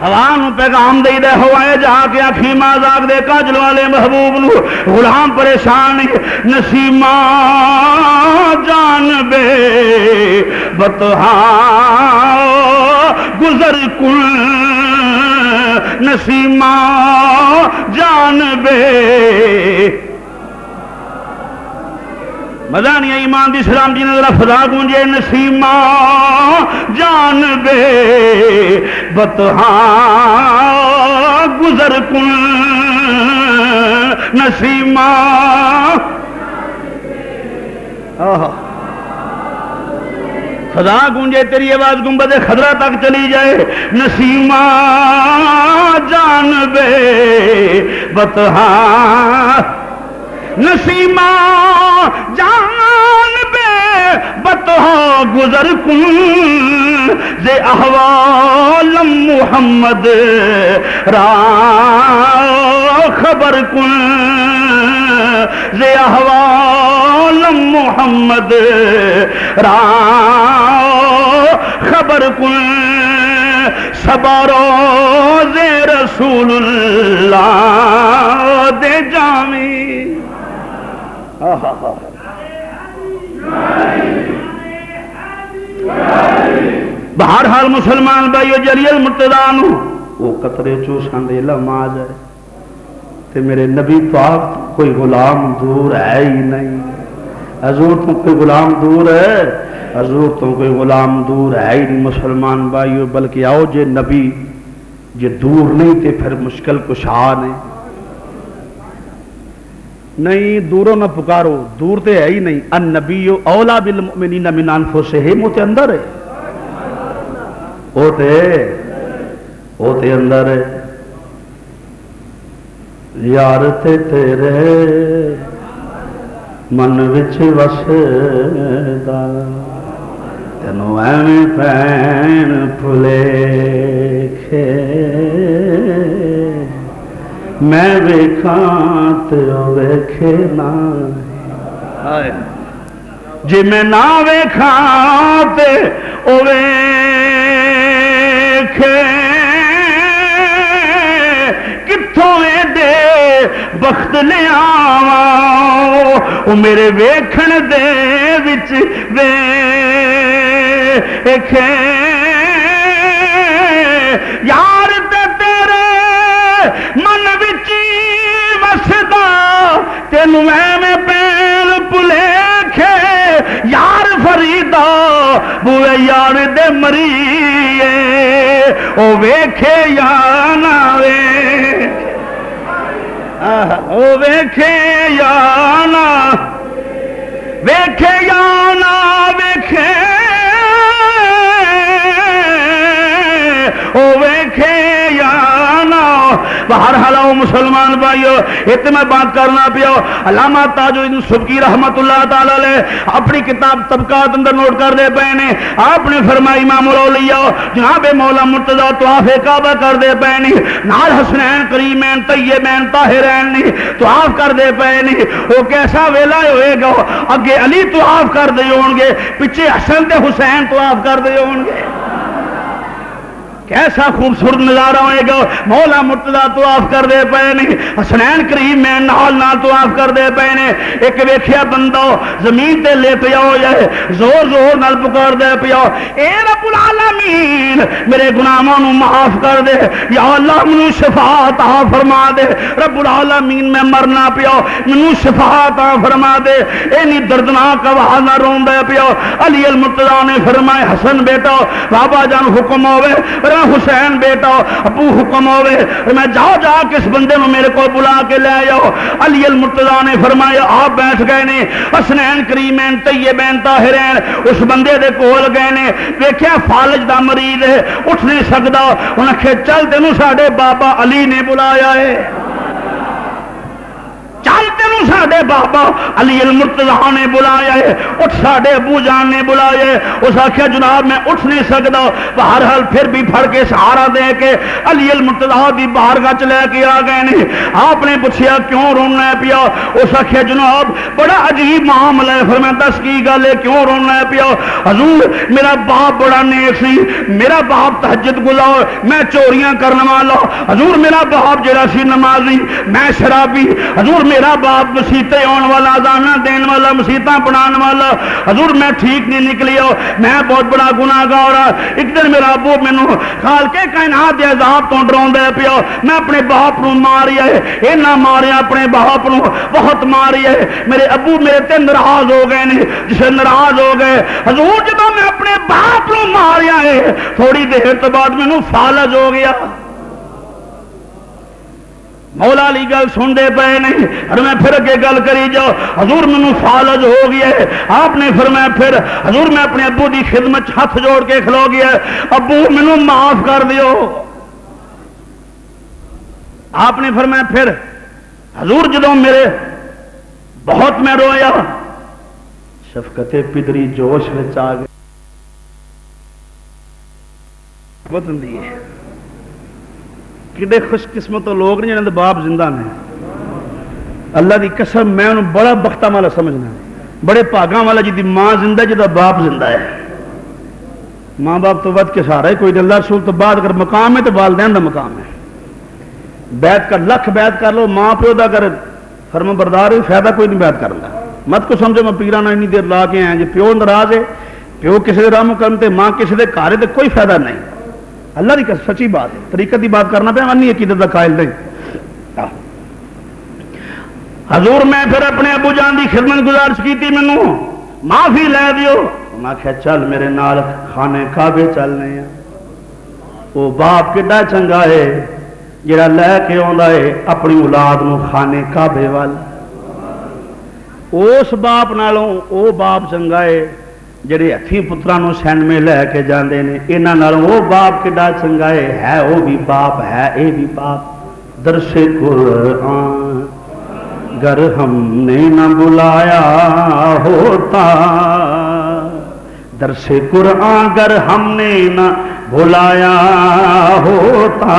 ہوا پیغام دے دے ہوائے جا کے آخی مازاق دے کاجل والے محبوب نو غلام پریشان نسیمہ جان بے بتہا گزر کن نسیمہ جان بے مزہ نہیں ایمان دی سلام جی نے ذرا فضا گونجے نسیمہ جان بے بتہا گزر کن نسیمہ فضا گونجے تیری آواز گنبد خضرا تک چلی جائے نسیمہ جان بے بتہا نسیمہ جان بے بتہا گزر کن زے احوال محمد را خبر کن زے احوال محمد را خبر کن سبروز رسول اللہ دے جامی بہرحال مسلمان بھائیو جلی المرتضیٰ نو وہ قطرے چوسان دے لمحہ جائے تے میرے نبی پاک کوئی غلام دور ہے ہی نہیں حضور تو کوئی غلام دور ہے حضور تو کوئی غلام دور ہے ہی نہیں مسلمان بھائیو بلکہ آؤ جے نبی جے دور نہیں تے پھر مشکل کشا نہیں دوروں نہ پکارو دور تے ہے ہی نہیں النبی اولا بالمؤمنین من انفسہم وہ تے اندر ہے وہ تے اندر ہے یار تے تیرے من وچ وسدا تینوں ایویں پین بھلیکھے میں ویکھاں تے او ویکھے نہ جے میں نہ ویکھاں تے او ویکھے کتھوں دے بخت لے آواں او میرے ویکھن دے وچ ویکھے یار تے تیرے من وچ وسدا تینوں ایویں پین بھلیکھے یار فریدا بوئے یار دے مریے او ویکھے یا نہ ویکھے، او ویکھے یا نہ ویکھے یا نہ ویکھے، او ویکھے یا نہ۔ بہرحال مسلمان بھائیو، اتنے میں بات کرنا پیا۔ علامہ تاج الدین سبکی رحمت اللہ تعالی علیہ اپنی کتاب طبقات اندر نوٹ کر دے پے نے، آپ نے فرمائی امام الاولیاء جناب مولا مرتضیٰ طواف کعبہ کر دے پے نے، نال حسنین کریمین طیبین طاہرین نے طواف کر دے پے نے۔ وہ کیسا ویلا ہوئے گا، اگے علی طواف کر دے ہون گے، پیچھے حسن تے حسین طواف کر دے ہون گے۔ کیسا خوبصورت نظارہ ہوئے گا، مولا مرتضیٰ طواف کر دے پے نے، حسنین کریم میں نال نال طواف کر دے پے نے۔ ایک ویکھیا بندہ زمین تے لیٹیا ہو جائے، زور زور نال پکار دے پیا، اے رب العالمین میرے گناہاں نو معاف کر دے، یا اللہ منو شفا عطا فرما دے، رب العالمین میں مرنا پیا، منو شفا عطا فرما دے۔ اینی دردناک آواز نہ روندا پیا۔ علی المرتضیٰ نے فرمایا حسن بیٹا بابا جان حکم ہوے، حسین بیٹا ابو حکم ہوئے، میں جاؤ جا کے اس بندے میں میرے کو بلا کے لے آؤ۔ علی المرتضیٰ نے فرمایا آپ بیٹھ گئے نے، حسنین کریمین طیبین طاہرین اس بندے دے کول گئے نے، دیکھیا فالج دا مریض ہے، اٹھ نہیں سکدا، انہاں کہ چل تینوں ساڈے بابا علی نے بلایا ہے، چل تینوں ساڈے بابا علی المرتضیٰ نے بلایا ہے، اٹھ ساڈے ابو جان نے بلایا ہے۔ اس آخیا جناب میں اٹھ نہیں سکتا، بہرحال پھر بھی پھڑ کے سہارا دے کے علی المرتضیٰ دی بارگاہ چ لے کے آ گئے نے۔ آپ نے پوچھا کیوں رونا ہے پیا؟ اس آخیا جناب بڑا عجیب معاملہ ہے۔ فرمایا دس کی گل ہے، کیوں رونا ہے پیا؟ حضور میرا باپ بڑا نیک سی، میرا باپ تہجد گزار، میں چوریاں کرنے والا، حضور میرا باپ جڑا سی نمازی، میں شرابی، حضور میرا باپ مسیطے آن والا، اذاناں دین والا، مسیطاں بنان والا، حضور میں ٹھیک نہیں نکلی ہو، میں بہت بڑا گناہگار ہاں۔ ایک دن میرا ابو مینوں خالق کائنات دے عذاب تو ڈراوندا پیا، میں اپنے باپ نو ماریا ہے، اینا ماریا اپنے باپ نو بہت ماریا ہے، میرے ابو میرے تے ناراض ہو گئے نے، جسے ناراض ہو گئے حضور جب میں اپنے باپ نو ماریا ہے، تھوڑی دیر تو بعد مینوں فالج ہو گیا۔ مولا علی گل سن دے پے نہیں، اور میں پھر اگے گل کری جاؤ، حضور مینوں فالج ہو گیا ہے۔ آپ نے فرمایا پھر حضور میں اپنے ابو دی خدمت ہاتھ جوڑ کے کھلو گیا، ابو مینوں معاف کر دیو۔ آپ نے فرمایا پھر حضور جدوں میرے بہت میں رویا، شفقت پدری جوش وچ آ گئی، بتندی ہے کڈے خوش قسمت لوگ نے جنہاں دے باپ زندہ نے۔ اللہ دی قسم میں انہوں بڑا بختاں والا سمجھنا، بڑے بھاگاں والا جی دی ماں زندہ جدا باپ زندہ ہے۔ ماں باپ تو ود کے سہارا ہے کوئی نہیں، اللہ رسول تو بعد اگر مقام ہے تو والدین دا مقام ہے۔ بیعت کر لکھ بیعت کر لو، ماں پیو دا کر فرما بردار ہے، فائدہ کوئی نہیں بیعت کرنا۔ مت کو سمجھو میں پیراں نال اتنی دیر لا کے آیا جی، پیو ناراض ہے، پیو کسی دے راہ مقام تے ماں کسی دے گھر تے کوئی فائدہ نہیں۔ اللہ کی سچی بات ہے، طریقت کی بات کرنا پیا، انی عقیدت کا قائل نہیں۔ حضور میں پھر اپنے ابو جان دی خدمت گزارش کی تھی، مینوں معافی لے دیو۔ میں کہا چل میرے نال خانے کعبے چلنے ہیں۔ وہ باپ کڈا چنگا ہے جڑا لے کے آندا ہے اپنی اولاد نو خانے کعبے وال۔ اس باپ نالوں او باپ چنگا ہے جڑے ہتھی پتراں نو سین میں لے کے جاندے نے، انہاں نالوں وہ باپ کڈا چنگا ہے وہ بھی باپ ہے، اے بھی باپ۔ درس قرآن گر ہم نے نہ بلایا ہوتا، درس قرآن گر ہم نے نہ بلایا ہوتا،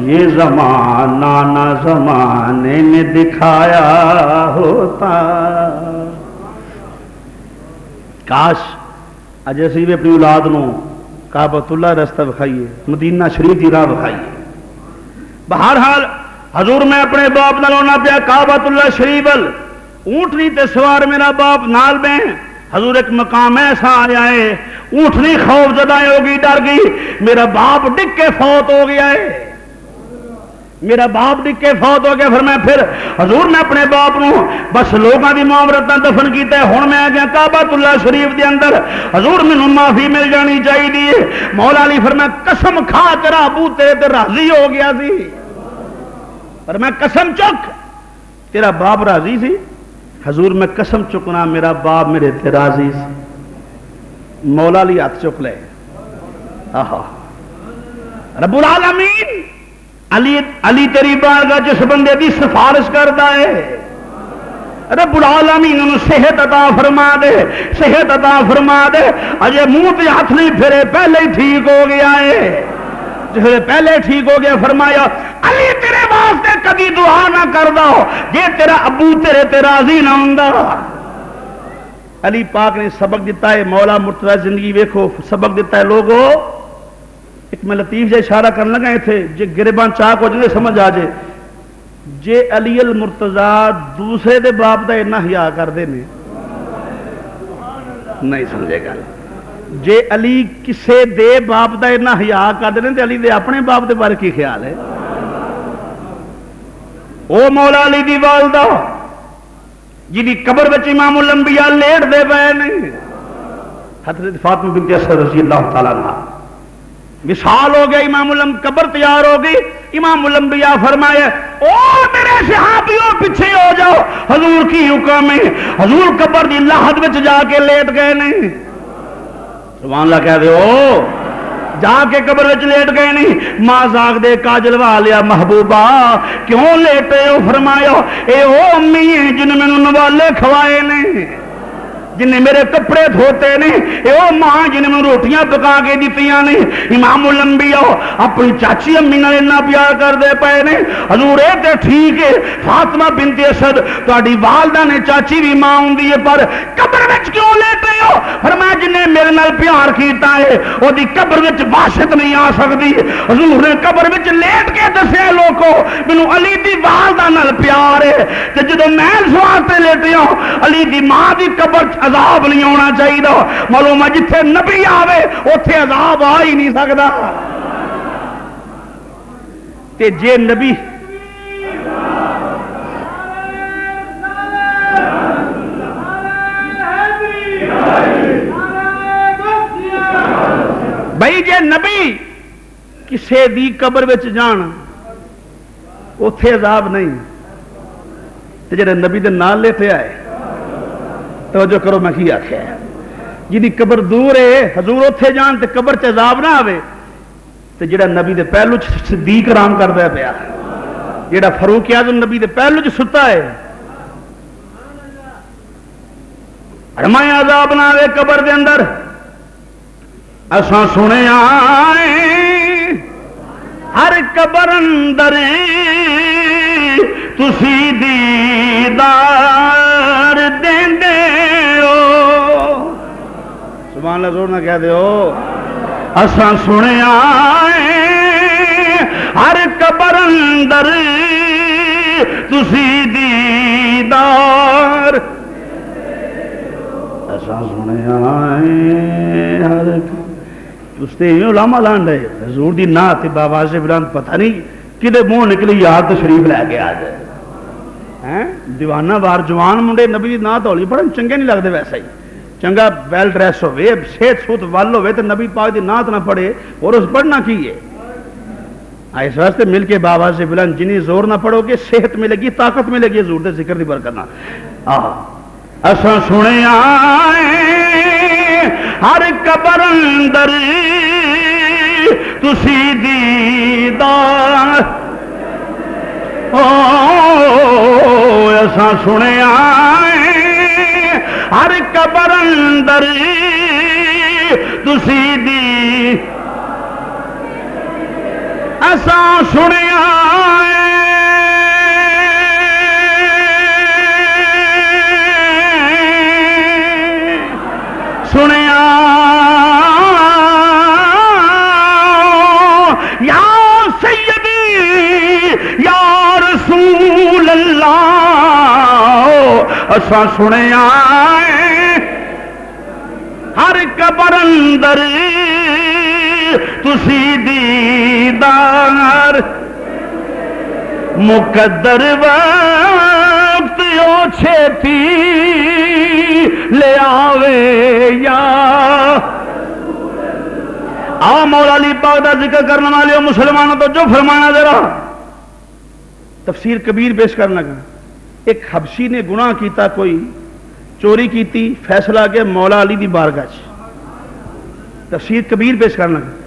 یہ زمانہ نہ زمانے نے دکھایا ہوتا۔ کاش اج اسی بھی اپنی اولاد نو کعبۃ اللہ رستہ بکھائیے، مدینہ شریف کی راہ بکھائیے۔ بہرحال حضور میں اپنے باپ نال ہونا پیا کعبۃ اللہ شریف ول، اونٹنی تے سوار میرا باپ نال میں۔ حضور ایک مقام ایسا آیا ہے، اونٹنی خوف زدہ ہو گئی، ڈر گئی، میرا باپ ڈگ کے فوت ہو گیا ہے۔ میرا باپ ڈکے فوت ہو گیا. فرمایا پھر حضور میں اپنے باپ نو بس لوگوں کی معامرت دفن کیتا ہے, ہوں میں آ گیا کعبۃ اللہ شریف دے اندر, حضور مینوں معافی مل جانی چاہیے. مولا علی فرمایا قسم کھا تیرا ابو تیرے تے راضی ہو گیا سی. فرمایا قسم چک تیرا باپ راضی سی. حضور میں قسم چکنا میرا باپ میرے تے راضی سی. مولا علی ہاتھ چک لے. آہا رب العالمین علی تیری بارگاہ جس بندے دی سفارش کرتا ہے رب العالمین انہوں صحت عطا فرما دے, صحت عطا فرما دے. اجے منہ تے ہاتھ نہیں پھرے پہلے ہی ٹھیک ہو گیا ہے. جس پہلے ٹھیک ہو گیا فرمایا علی تیرے واسطے کبھی دعا نہ کردا جے تیرا ابو تیرے تے راضی نہ ہوندا. علی پاک نے سبق دیتا ہے. مولا مرتضی زندگی ویکھو سبق دیتا ہے. لوگو ایک میں لطیف جا اشارہ کرنے لگا تھے جے گربان چاک ہو جائے سمجھ آ جائے. جے علی المرتضی دوسرے دے باپ دا اتنا حیا کردے نے نہیں سمجھے گا. جے علی کسے دے باپ دا اتنا حیا کردے نے تے علی دے اپنے باپ دے بارے کی خیال ہے؟ او مولا علی دی والدہ جی دی قبر وچ امام الانبیاء لیٹ دے پئے نے, حضرت فاطمہ بنت اسد رضی اللہ تعالی عنہا وصال ہو گیا. امام قبر تیار ہو گئی. امام الانبیاء فرمایا او میرے صحابیوں پیچھے ہو جاؤ, حضور کی حکم ہے. حضور قبر دی لحد وچ جا کے لیٹ گئے نے. سبحان اللہ کہہ دے او جا کے قبر وچ لیٹ گئے نہیں. ماں زاغ دے کاجل والیا محبوبہ کیوں لیٹے ہو؟ فرمایا اے او امی ہیں جن میں نوالے کھوائے نے, جنہیں میرے کپڑے دھوتے نے, اے او ماں جنہیں میں روٹیاں پکا کے دیتیاں نے. امام الانبیاء اپنی چاچی امی نال اتنا پیار کر دے پئے نے. حضور اے تے ٹھیک ہے فاطمہ بنت اسد تہاڈی والدہ نے چاچی بھی ماں ہوندی ہے پر قبر وچ کیوں لیٹے ہو؟ فرمایا جنہیں میرے نال پیار کیتا ہے او دی قبر وچ وحشت نہیں آ سکدی. حضور نے قبر وچ لیٹ کے دسیا لوکو مینوں علی دی والدہ نال پیار ہے تے جدوں میں سوال تے لیٹیا علی دی ماں دی قبر عذاب نہیں ہونا چاہیے. معلوم ہے جتھے نبی آوے اوتھے عذاب آ ہی نہیں سکتا. تے جے نبی بھائی جے نبی کسے دی قبر وچ جان اوتھے عذاب نہیں, تے جڑے نبی دے نال لیتے آئے توجہ کرو میں کی آخیا ہے جی قبر دور ہے حضور اوتھے جان تے قبر چ عذاب نہ آوے. تے جڑا نبی دے پہلو چ صدیق آرام کردا پیا, جڑا فاروق اعظم نبی دے پہلو چ ستا ہے فرمایا عذاب نہ آوے قبر دے اندر. اساں سنیا ہر قبر اندر تسی دیدار دیندے ہو. سبحان اللہ زور نہ کہہ دے ہو. اساں سنیا ہر قبر اندر تسی دیدار, اساں سنیا ہر اس نے علماء لان رہے حضور دی نعت باواز بلند پتہ نہیں کدے منہ نکلی یاد تو شریف لے کے آ جائے. دیوانہ بار جوان منڈے نبی دی نعت ہولی پڑھن چنگے نہیں لگتے. ویسا ہی چنگا ویل ڈریس ہوئے صحت سوت ول ہوئے تو نبی پاک دی نعت نہ پڑھے اور اس پڑھنا کی ہے. اس واسطے مل کے باواز بلند جنہیں زور نہ پڑھو گے صحت ملے گی طاقت ملے گی حضور دے ذکر دی برکت نہ. اساں سنیا ہر قبر اندر تسی دیدار, اساں سنیا ہر قبر اندر تسی دی, اساں سنیا سنیا یا سیدی یا رسول اللہ, اساں سنیا ہر قبر اندر تسی دیدار مقدر وقت او چھتی لے آوے یا مولا علی پاک دا ذکر کرنے والے مسلمانوں تو جو فرمانا ذرا تفسیر کبیر پیش کرنا کا ایک حبشی نے گناہ کیتا کوئی چوری کیتی فیصلہ کے مولا علی دی بارگاہ تفسیر کبیر پیش کرنا کا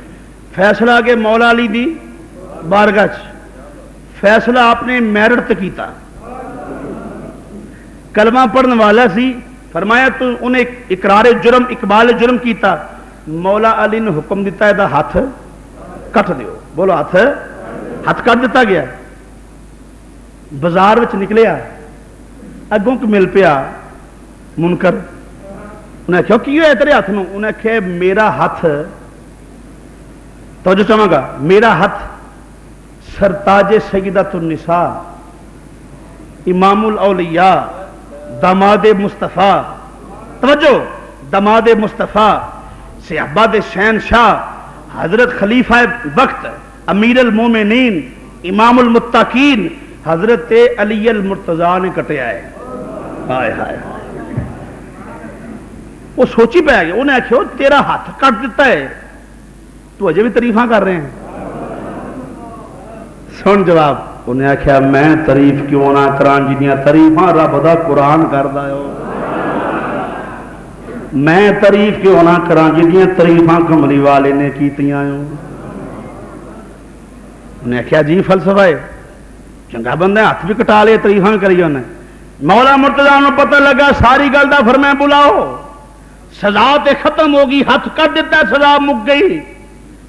فیصلہ کے مولا علی دی بارگاہ فیصلہ آپ نے میرٹ تے کیتا کلمہ پڑھنے والا سی فرمایا تو انہیں اقرار جرم اقبال جرم کیتا مولا علی نے حکم دیتا ہے دا ہاتھ کٹ دیو بولو ہاتھ کٹ دیتا گیا بازار وچ نکلیا اگوں کو مل پیا منکر انہیں کہو کی ہویا تیرے ہاتھ نو انہیں کہا میرا ہاتھ توجہ چاہوں گا میرا ہاتھ سرتاج سیدۃ النساء امام الاولیاء داماد مصطفیٰ توجہ داماد مصطفیٰ صحابہ شہنشاہ حضرت خلیفہ وقت امیر المومنین امام المتقین حضرت علی المرتضیٰ نے کٹیا ہے ہائے ہائے وہ سوچی پہ گیا انہیں آخیا تیرا ہاتھ کٹ دیتا ہے تو اجے بھی تعریفاں کر رہے ہیں سن جواب انہیں آخیا میں تعریف کیوں نہ کران جنیاں تعریفاں رب دا قرآن کردا ہے میں تعریف کیوں نہ کران جنیاں تعریفاں کملی والے نے کیتیاں انہیں آخیا جی فلسفہ ہے چنگا بندہ ہاتھ بھی کٹا لے تعریفاں کری انہیں مولا مرتضیٰ نو پتہ لگا ساری گل دا فرمایا بلاؤ سزا تے ختم ہوگی ہاتھ کٹ دیتا سزا مک گئی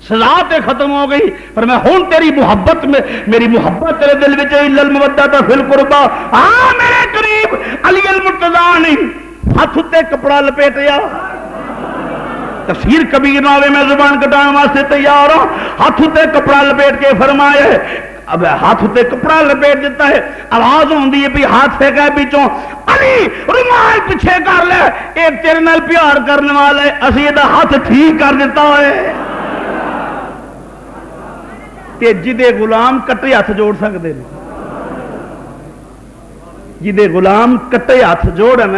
سزا تے ختم ہو گئی پر میں ہوں تیری محبت میں میری محبت تیرے دل وچ الا المودۃ فی القربى میرے قریب علی المرتضیٰ نے ہاتھ تے کپڑا لپیٹیا تفسیر کبیر ناوے میں زبان کٹان واسطے تیار ہوں ہاتھ تے کپڑا لپیٹ کے فرمایا اب ہاتھ تے کپڑا لپیٹ دیتا ہے آواز ہوندی ہے بھی ہاتھ پھینکا پیچھوں علی رومال پیچھے کر لے ایک تیرے نال پیار کرنے والا ہے اسی دا ہاتھ ٹھیک کر دیتا ہے کہ جدے غلام کٹے ہاتھ جوڑ سکتے ہیں جدے غلام کٹے ہاتھ جوڑن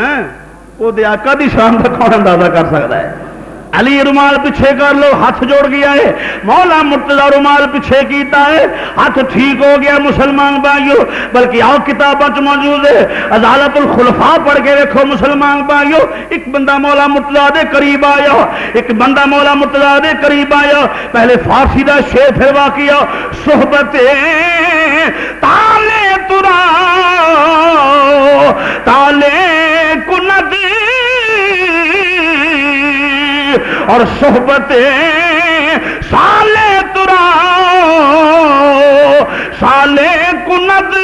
وہ دے آقا دی شان کا کون اندازہ کر سکتا ہے علی رومال پیچھے کر لو ہاتھ جوڑ گیا ہے مولا مرتضیٰ رومال پیچھے کیتا ہے ہاتھ ٹھیک ہو گیا مسلمان بھائیو بلکہ آؤ کتابوں میں موجود ہے عدالت الخلفاء پڑھ کے دیکھو مسلمان بھائیو ایک بندہ مولا مرتضیٰ دے قریب آیا ایک بندہ مولا مرتضیٰ دے قریب آیا پہلے فارسی دا شعر پھر واقعہ صحبت تالے ترا تالے کند اور صحبت سالے ترا سالے کند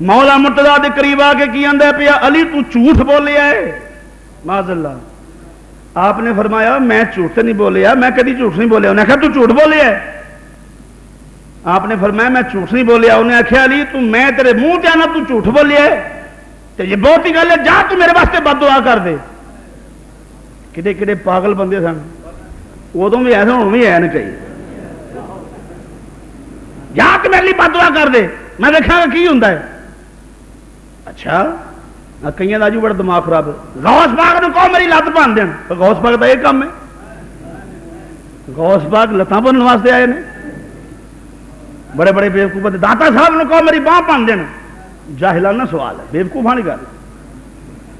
مولا مرتضیٰ دے قریب آ کے کی آندا پیا علی تو جھوٹ بولیا ہے معاذ اللہ آپ نے فرمایا میں جھوٹ نہیں بولیا میں کدی جھوٹ نہیں بولیا انہیں کہا تو جھوٹ بولیا ہے آپ نے فرمایا میں جھوٹ نہیں بولیا انہیں آخیا علی تو میں تیرے منہ تے آنا تو جھوٹ بولیا ہے تو یہ بہت ہی گل ہے جا تو میرے واسطے بد دعا کر دے کڈے کڈے پاگل بندے سن ادوں بھی ایسے ہوں بھی ہے نا کئی جا تو میرے لیے بد دعا کر دے میں دیکھا گا کی ہوں اچھا کئی راجو بڑا دماغ خراب ہے غوث پاک نے کہو میری لت بن دین غوث پاک کا یہ کام ہے غوث پاک لتاں بننے واسطے آئے نے بڑے بڑے بیوقوف بندے داتا صاحب نے کہو میری باہ بن دین جاہلانہ سوال ہے بیوقوفانی گل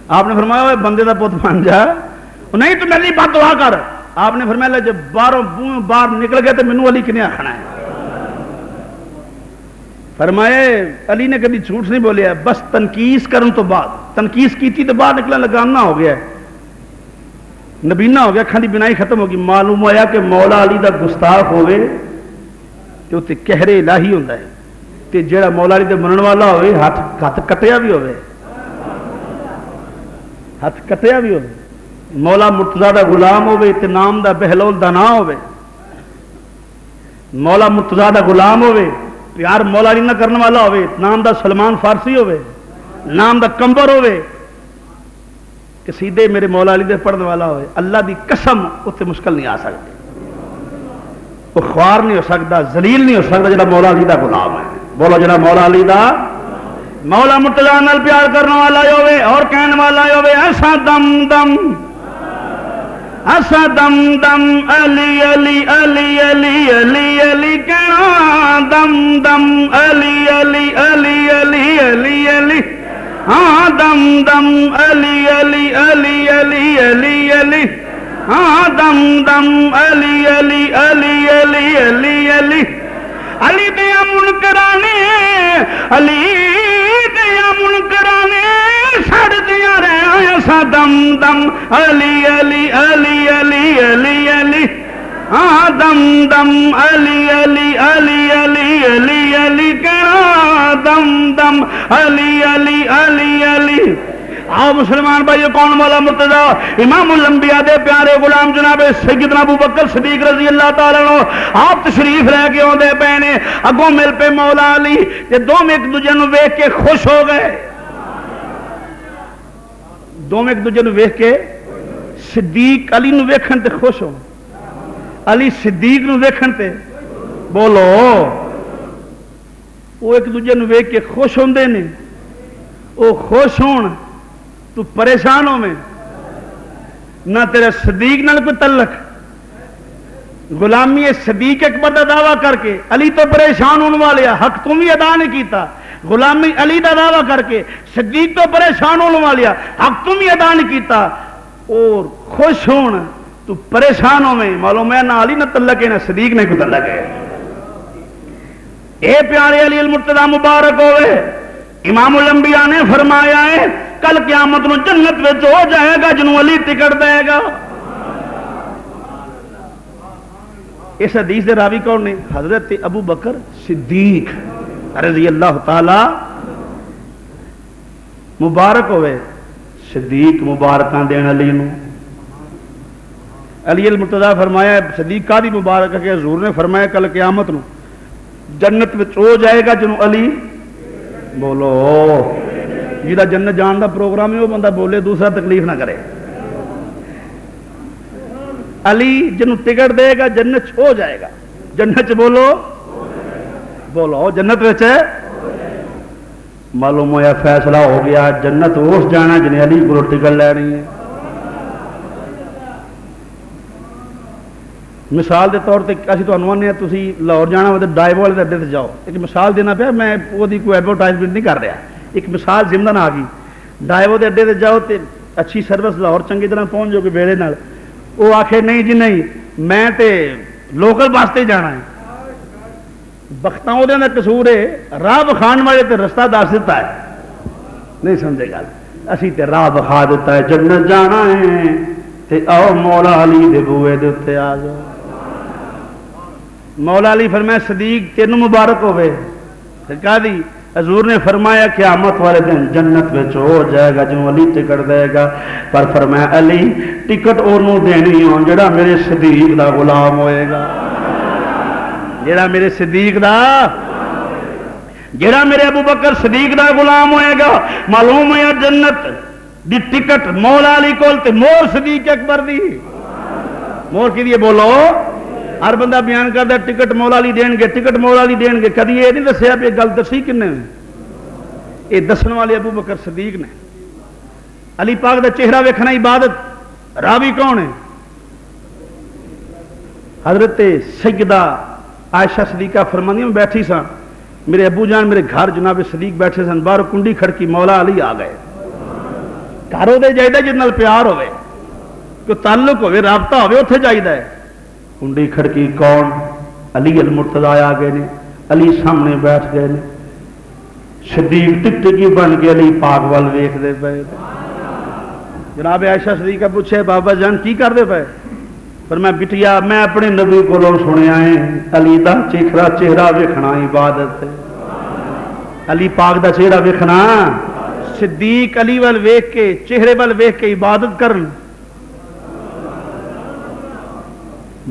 آپ نے فرمایا بندے دا پت بن جا نہیں تو میری بد دعا کر آپ نے فرمایا جب باہروں باہر نکل گئے تو مینوں علی کنے آخنا ہے فرمائے علی نے کبھی جھوٹ نہیں بولیا بس تنقیس کرن تو بعد تنقیس کی تو باہر نکلنے لگانا ہو گیا نبینا ہو گیا کھاندی بنائی ختم ہوگی معلوم ہوا کہ مولا علی دا گستاخ ہوئے تو تے قہر الہی ہوندا ہے تے جیڑا مولا علی دے منن والا ہوئے ہاتھ کٹیا بھی ہوئے ہاتھ کٹیا بھی ہوئے مولا مرتضیٰ دا غلام ہوئے تے نام دا بہلول دانا ہوئے مولا مرتضیٰ دا غلام ہوئے پیار مولا علی نہ کرنے والا ہوئے نام دا سلمان فارسی ہوئے نام دا کمبر ہوئے کہ سیدھے میرے مولا علی دے پڑھنے والا ہوئے اللہ دی قسم اتنے مشکل نہیں آ سکتی وہ خوار نہیں ہو سکتا، ذلیل نہیں ہو سکتا جڑا مولا علی دا غلام ہے. بولو جڑا مولا علی دا مولا مرتضی نال پیار کرنے والا ہوے اور کہنے والا ہوے ایسا دم دم ایسا دم دم علی علی علی علی علی علی کہنا دم دم علی علی علی علی علی علی ہاں دم دم علی علی علی علی علی علی ہاں دم دم علی علی علی علی علی علی علی دیا منکرانے علی دیا منکرانے سڑ دیا رہے ایسا دم دم علی علی علی علی علی علی ہاں دم دم علی علی علی علی علی علی کہنا دم دم علی علی علی علی. آؤ مسلمان بھائی، کون مولا مرتضی؟ امام الانبیاء دے پیارے غلام جناب سیدنا ابو بکر صدیق رضی اللہ تعالیٰ عنہ آپ تشریف لے کے آدھے پے نے، اگوں مل پے مولا علی تے دونوں ایک دوجے نوں ویکھ کے خوش ہو گئے. دونوں ایک دوجے نوں ویکھ کے صدیق علی نوں ویکھن تے خوش ہو، علی صدیق نوں ویکھن تے بولو وہ ایک دوجے نوں ویکھ کے خوش ہوندے نے. وہ خوش ہون تو پریشان ہو میں نہ تیرے صدیق نال کوئی تعلق. غلامی صدیق اکبر دا دعویٰ کر کے علی تو پریشان ہونے والے حق تم ہی ادا نہیں کیتا. غلامی علی دا دعویٰ کر کے صدیق تو پریشان ہونے والے حق تم ہی ادا نہیں کیتا. اور خوش ہون تو پریشان ہو میں معلوم ہے نہ علی نہ تعلق ہے نہ صدیق نے کوئی تعلق ہے. اے پیارے علی المرتضی مبارک ہوئے. امام الانبیاء نے فرمایا ہے کل قیامت نو جنت وچ ہو جائے گا جنوں علی ٹکٹ دے گا. اس حدیث دے راوی کون نے؟ حضرت ابو بکر صدیق رضی اللہ تعالی مبارک ہوئے. صدیق مبارکاں دین علی نو. علی المرتضی فرمایا صدیق کا دی مبارک ہے کہ حضور نے فرمایا کل قیامت نو جنت وچ ہو جائے گا جنوں علی. بولو جہاں جنت جان دا پروگرام ہے وہ بندہ بولے دوسرا تکلیف نہ کرے. علی جنوں ٹکٹ دے گا جنت ہو جائے گا. جنت بولو بولو جنت وچ معلوم ہوا فیصلہ ہو گیا جنت اس جانا جنہیں علی کو ٹکٹ لینی ہے. مثال کے طور پہ اسی تمہیں آنے تھی لاہور جانا ہو تو ڈائیو والے اڈے سے جاؤ. ایک مثال دینا پیا میں وہ کوئی ایڈورٹائزمنٹ نہیں کر رہا. ایک مثال زمدن آ گئی. ڈائیو کے اڈے سے جاؤ تو اچھی سروس لاہور چنگی طرح پہنچ جاؤ گے ویلے نال. وہ آخے نہیں جی نہیں میں تے لوکل بس سے جانا ہے. بختاں وہ قصور ہے راہ بخان والے تے رستہ دس دیتا ہے. نہیں سمجھے گل اسی تے راہ بخا دیتا ہے جنت جانا ہے تے آؤ مولا علی دے بوئے دے اتنے آ جاؤ. مولا علی فرمایا صدیق تینوں مبارک ہوئے. کہا دی حضور نے فرمایا قیامت والے دن جنت میں ہو جائے گا جو علی ٹکٹ دے گا. پر فرمایا علی ٹکٹ انہوں دینی ہو جڑا میرے صدیق دا غلام ہوئے گا. جڑا میرے صدیق دا جڑا میرے ابو بکر صدیق دا غلام ہوئے گا. معلوم ہے جنت دی ٹکٹ مولا علی کول تے مور صدیق اکبر دی. مور کی دیے بولو ہر بندہ بیان کرتا ٹکٹ مولا علی دین گے ٹکٹ مولا علی دین گے. کدی یہ نہیں دسیا بھی گل دسی کنے یہ دسن والے ابو بکر صدیق نے. علی پاک دا چہرہ ویکھنا عبادت. راوی کون ہے؟ حضرت سیدہ عائشہ صدیقہ فرماندی میں بیٹھی سا میرے ابو جان میرے گھر جناب صدیق بیٹھے سن باہر کنڈی کھڑکی مولا علی آ گئے. گھر وہ چاہیے جن پیار ہوئے کوئی تعلق ہوئے رابطہ ہوئے اتنے چاہیے. کنڈی کھڑکی کون؟ علی المرتضی آ گئے نے. علی سامنے بیٹھ گئے نے. صدیق ٹکٹکی بن کے علی پاک وال ویکھدے پئے. جناب عائشہ صدیقہ پوچھے بابا جان کی کرتے پئے؟ پر میں بٹیا میں اپنے نبی کو سنیا ہے علی دا چہرہ ویکھنا عبادت ہے. علی پاک دا چہرہ ویکھنا. صدیق علی وال ویکھ کے چہرے وال ویکھ کے عبادت کرن.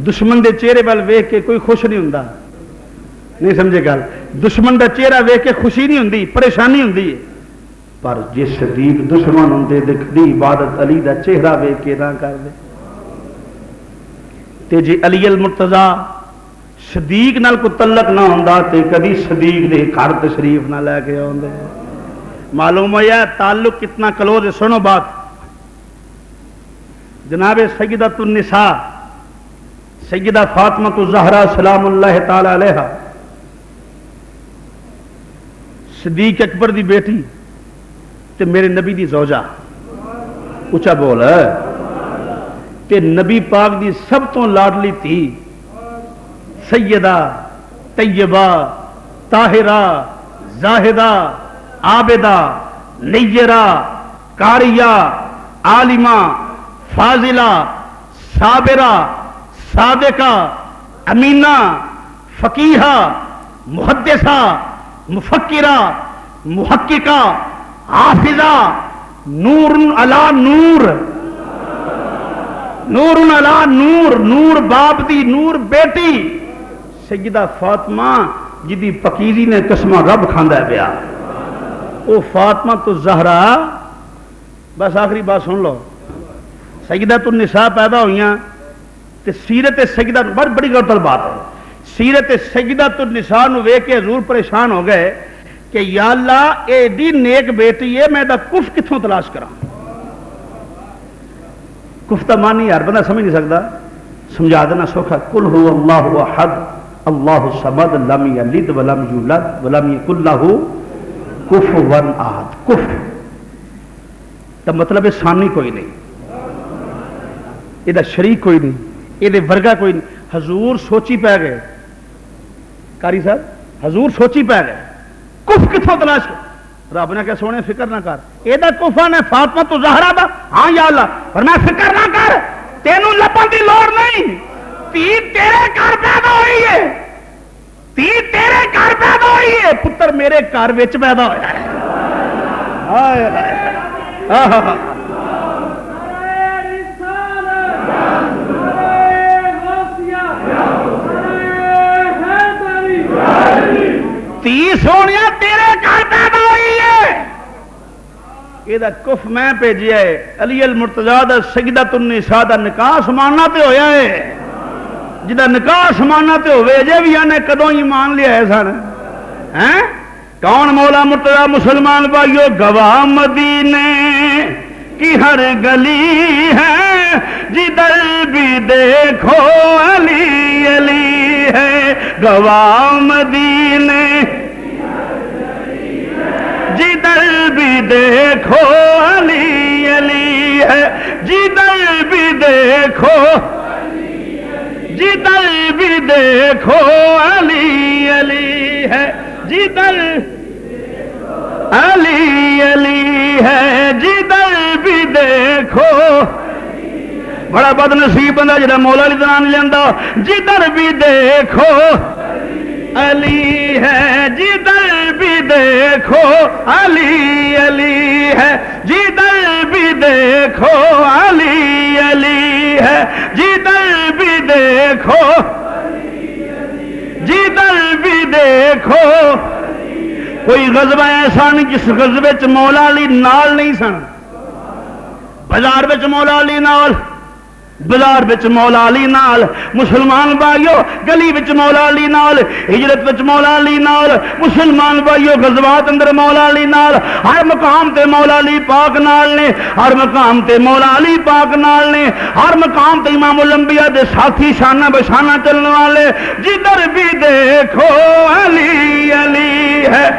دشمن دے چہرے وال ویکھ کے کوئی خوش نہیں ہوندا. نہیں سمجھے گل. دشمن دا چہرہ ویکھ کے خوشی نہیں ہوندی پریشانی ہوندی ہے. پر جس صدیق دشمن ہوندے تے کدی عبادت علی دا چہرہ ویکھ کے نہ کر دے تے جی علی المرتضی صدیق نال کو تعلق نہ ہوندا تے کبھی صدیق دے گھر تشریف نہ لے کے آوندے. معلوم ہوا تعلق کتنا کلوز ہے. سنو بات. جناب سیدۃ النساء سیدہ فاطمہ الزہرا سلام اللہ تعالی علیہا صدیق اکبر دی بیٹی تے میرے نبی دی زوجہ اچھا بول تے نبی پاک دی سب تو لاڈلی تھی سیدہ طیبہ طاہرہ زاہدہ عابدہ نیرہ قاریہ عالمہ فاضلہ صابرہ صادقہ امینہ فقیہہ محدثہ مفکرہ محققہ حافظہ نور علی نور نور علی نور نور باپ دی نور بیٹی سیدہ فاطمہ جدی پکیزی نے قسمہ رب کھاندا ہے پیا او فاطمہ تو زہرا. بس آخری بات سن لو. سیدۃ النساء پیدا ہوئیاں تے سیرت سیدہ بڑی غلط بات ہے. سیرت سیدۃ النساء نو ویکھ کے حضور پریشان ہو گئے کہ یا اللہ ایڈی نیک بیٹی ہے میں دا کف کتھوں تلاش کراں. کف دا معنی ہر بندہ سمجھ نہیں سکتا. سمجھا دینا سوکھا. قل هو اللہ احد اللہ الصمد لم یلد ولم یولد ولم یکن لہ کفوا احد. کف دا مطلب ہے ثانی کوئی نہیں, یہ شریک کوئی نہیں, یہ ورگا کوئی نہیں. حضور سوچی پہ گئے قاری صاحب حضور سوچی پہ گئے کف کتوں تلاش کر. رب نے کہ سونے فکر نہ کر یہ کفا نے فاطمہ تو زہرا دا. ہاں یا اللہ پر میں فکر نہ کر تینوں لبن دی لوڑ نہیں. تی تیرے گھر پیدا ہوئی ہے, تی تیرے گھر پیدا ہوئی ہے, پتر میرے گھر وچ پیدا ہویا ہے. تی سونیا تیرے گھر پیدا ہوئی ہے. یہ کف میں بھیجیا ہے. علی المرتضیٰ دا سیدۃ النساء دا نکاح سمانا تے ہویا ہے. جدا نکاح سمانا تے ہوئے جے بھی آنے کدوں ایمان لیا ہے سن. کون مولا مرتضیٰ مسلمان بھائیو گواہ مدینے کی ہر گلی ہے جدھر بھی دیکھو علی علی ہے. گواہ مدینے جدھر بھی دیکھو علی علی ہے. جدھر بھی دیکھو جدھر بھی دیکھو علی علی ہے. جدھر علی علی ہے. جدھر بھی دیکھو بڑا بد نصیب بندہ جڑا مولا علی دا نام لیندا. جدھر بھی دیکھو علی ہے. جدھر بھی دیکھو علی علی ہے. جدھر بھی دیکھو علی علی ہے. جدھر بھی دیکھو جدھر بھی دیکھو. کوئی غزوہ ایسا نہیں جس غزوے چ مولا علی نال نہیں سن. بازار وچ مولا علی نال, بازار وچ مولا علی نال, مسلمان بھائیو گلی وچ مولا علی نال, ہجرت وچ مولا علی نال, مسلمان بھائیو غزوات اندر مولا علی نال. ہر مقام تے مولا علی پاک نال نے, ہر مقام تے مولا علی پاک نال نے, ہر مقام تے امام الانبیاء دے ساتھی شانہ بشانہ چلنے والے. جدھر بھی دیکھو علی علی ہے.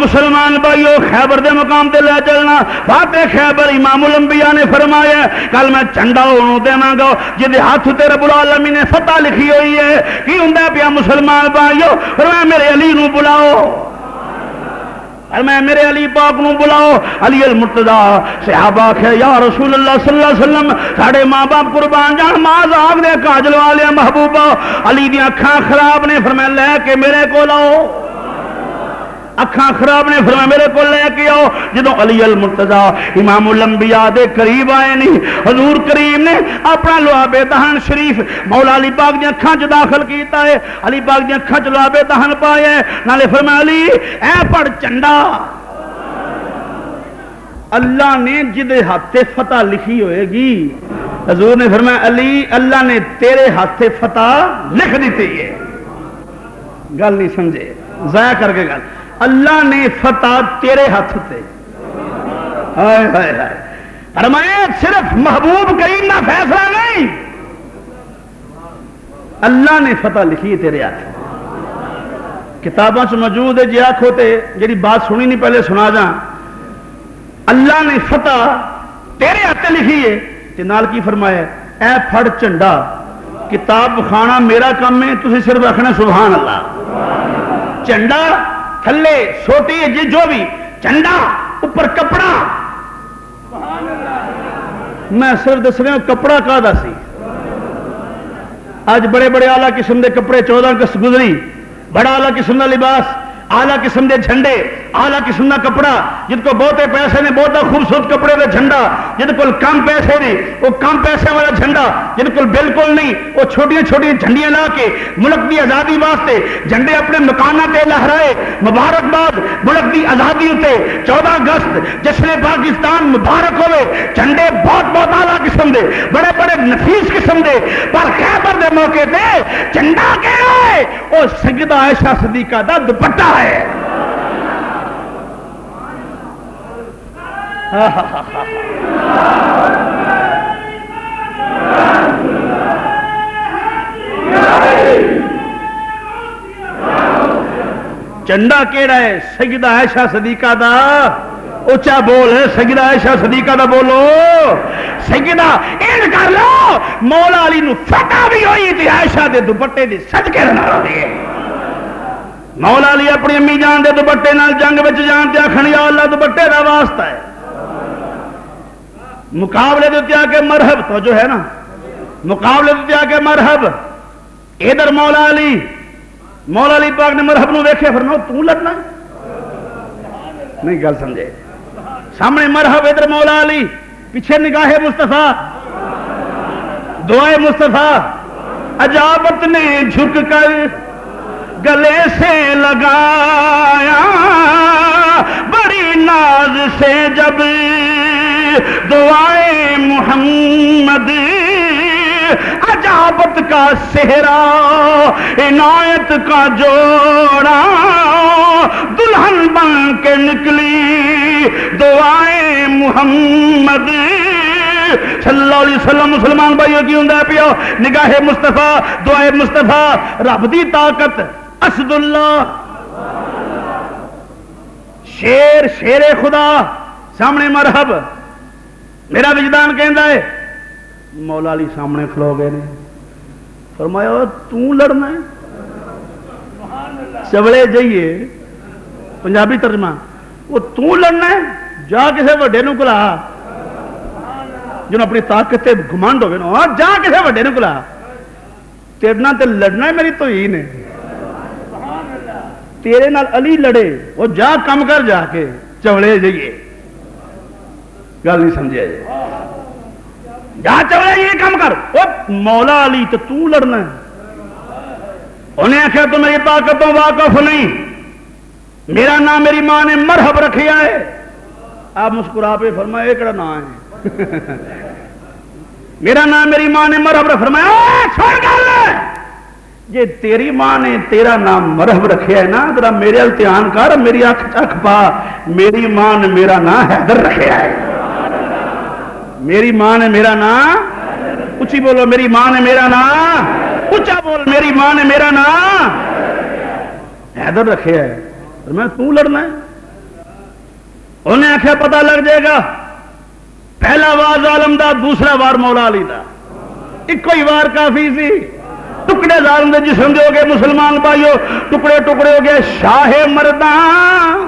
مسلمان بھائیو خیبر دے مقام تے لے چلنا. فاتح خیبر امام الانبیاء نے فرمایا کل میں جھنڈا انہوں دیواں گا جدے ہاتھ تے رب العالمین نے فتح لکھی ہوئی ہے. کی ہوندا پیا مسلمان بھائیو؟ فرمایا میرے علی نو بلاؤ, میں میرے علی پاک نو بلاؤ. علی المرتضیٰ صحابہ آخیا یا رسول اللہ صلی اللہ علیہ وسلم ساڑے ماں باپ قربان جان ماز آگ دے کاجل والے محبوبہ. علی دی اکھاں خراب نے, فرمایا لے کے میرے کو لاؤ. اکھاں خراب نے, فرمایا میرے کو لے کے آؤ. جدو علی المرتضیٰ امام الانبیاء دے قریب آئے نہیں, حضور کریم نے اپنا لعاب دہن شریف مولا علی پاک دی اکھاں چ داخل کیتا ہے. علی پاک دی اکھاں چ لعاب دہن پایا ہے. نالے فرمایا علی اے پڑھ چنڈا. اللہ نے جدے ہاتھ فتح لکھی ہوئے گی، حضور نے فرمایا علی اللہ نے تیرے ہاتھ فتح لکھ دیتی ہے. گل نہیں سمجھے، ضائع کر کے گل. اللہ نے فتح تیرے ہاتھ تے. ہائے ہائے ہائے. فرمایا صرف محبوب کریم کا فیصلہ نہیں، اللہ نے فتح لکھی ہے تیرے ہاتھ. کتاباں چ موجود ہے، جی آخو تے جی بات سنی نہیں پہلے سنا جا. اللہ نے فتح تیرے ہاتھ لکھی ہے تے نال کی فرمایا اے پھڑ جھنڈا، کتاب کھانا میرا کام ہے، تسی صرف رکھنا سبحان اللہ. جھنڈا تھلے سوٹی جی جو بھی جھنڈا اوپر کپڑا. میں صرف دس رہا ہوں کپڑا کا سی. اج بڑے بڑے آلہ قسم دے کپڑے 14 اگست گزری، بڑا آلہ قسم کا لباس، آلہ قسم دے جھنڈے، آلہ قسم کا کپڑا. جن کو بہتے پیسے نے بہت خوبصورت کپڑے کا جھنڈا، جن کو کم پیسے نے وہ کم پیسے والا جھنڈا، جن کو بالکل نہیں وہ چھوٹیاں چھوٹیاں جھنڈیاں لا کے ملک کی آزادی واسطے جھنڈے اپنے مکانوں تے لہرائے. مبارکباد ملک کی آزادی اتنے 14 اگست جشن پاکستان مبارک ہوئے. جھنڈے بہت بہت آلہ قسم دے، بڑے بڑے نفیس قسم دے، پر خیبر دے موقع تے جھنڈا کہڑا ہے؟ وہ سیدہ عائشہ صدیقہ دا دوپٹہ ہے. جھنڈا کیڑا ہے؟ سیدہ عائشہ صدیقہ دا. اچھا بول ہے سیدہ عائشہ صدیقہ دا بولو. سیدہ این کر لو مولا علی نو فتح بھی ہوئی تھی عائشہ دے دوپٹے دی صدقے نال ہوئی. مولا علی اپنی امی جان دے دوپٹے نال جنگ وچ جان تے آکھن یا اللہ دوپٹے دا واسطہ ہے. مقابلے دے آ کے مرحب تو جو ہے نا، مقابلے دے آ کے مرحب. ادھر مولا علی پاک نے مرحب نو ویکھے فرمایا تو لڑنا نہیں. گل سمجھے؟ سامنے مرحب، ادھر مولا علی، پیچھے نگاہ مصطفیٰ، دعائے مصطفیٰ. عجابت نے جھک کر گلے سے لگایا بڑی ناز سے جب دعائے محمد. عجابت کا صحرا عنایت کا جوڑا دلہن بن کے نکلی دعائے محمد صلی اللہ علیہ وسلم. مسلمان بھائیوں کی ہوں پیو نگاہ مصطفیٰ، دعائے مصطفیٰ، رب دی طاقت. اسد اللہ شیر خدا سامنے مرحب. میرا وجدان کہندا ہے مولا علی سامنے کھلو گئے نے. فرمایا تو لڑنا ہے؟ چوڑے جائیے پنجابی ترجمہ، وہ تو لڑنا ہے؟ جا کسے وڈے نو کلا جنہوں اپنی طاقت تے گھمنڈ ہوگے نا، جا کسے وڈے نو کلا. تیرے نال تے لڑنا ہے میری توہین ہے. تیرے نال علی لڑے وہ جا کم کر جا کے چوڑے جائیے. گل نہیں سمجھے جی؟ جا چوڑے یہ کم کر. وہ مولا علی تو لڑنا ہے. انہیں آخیا تو میری طاقتوں واقف نہیں. میرا نام میری ماں نے مرحب رکھیا ہے. آپ مسکرا پہ فرمایا یہ کہڑا نام ہے؟ میرا نام میری ماں نے مرحب رکھ. فرمایا جی تیری ماں نے تیرا نام مرحب رکھیا ہے نا، ذرا میرے التحان کر، میری اکھ پا. میری ماں نے میرا نام حیدر رکھیا ہے. میری ماں نے میرا نام، اچھی بولو، میری ماں نے میرا نام، اچھا بول، میری ماں نے میرا نام حیدر رکھیا ہے. میں تو لڑنا ہے؟ انہیں آخیا پتہ لگ جائے گا. پہلا وار ظالم دا، دوسرا وار مولا علی دا. ایک کوئی وار کافی سی. ٹکڑے ظالم دے جسم دے ہو گئے مسلمان بھائیو، ٹکڑے ٹکڑے ہو گئے. شاہ مردان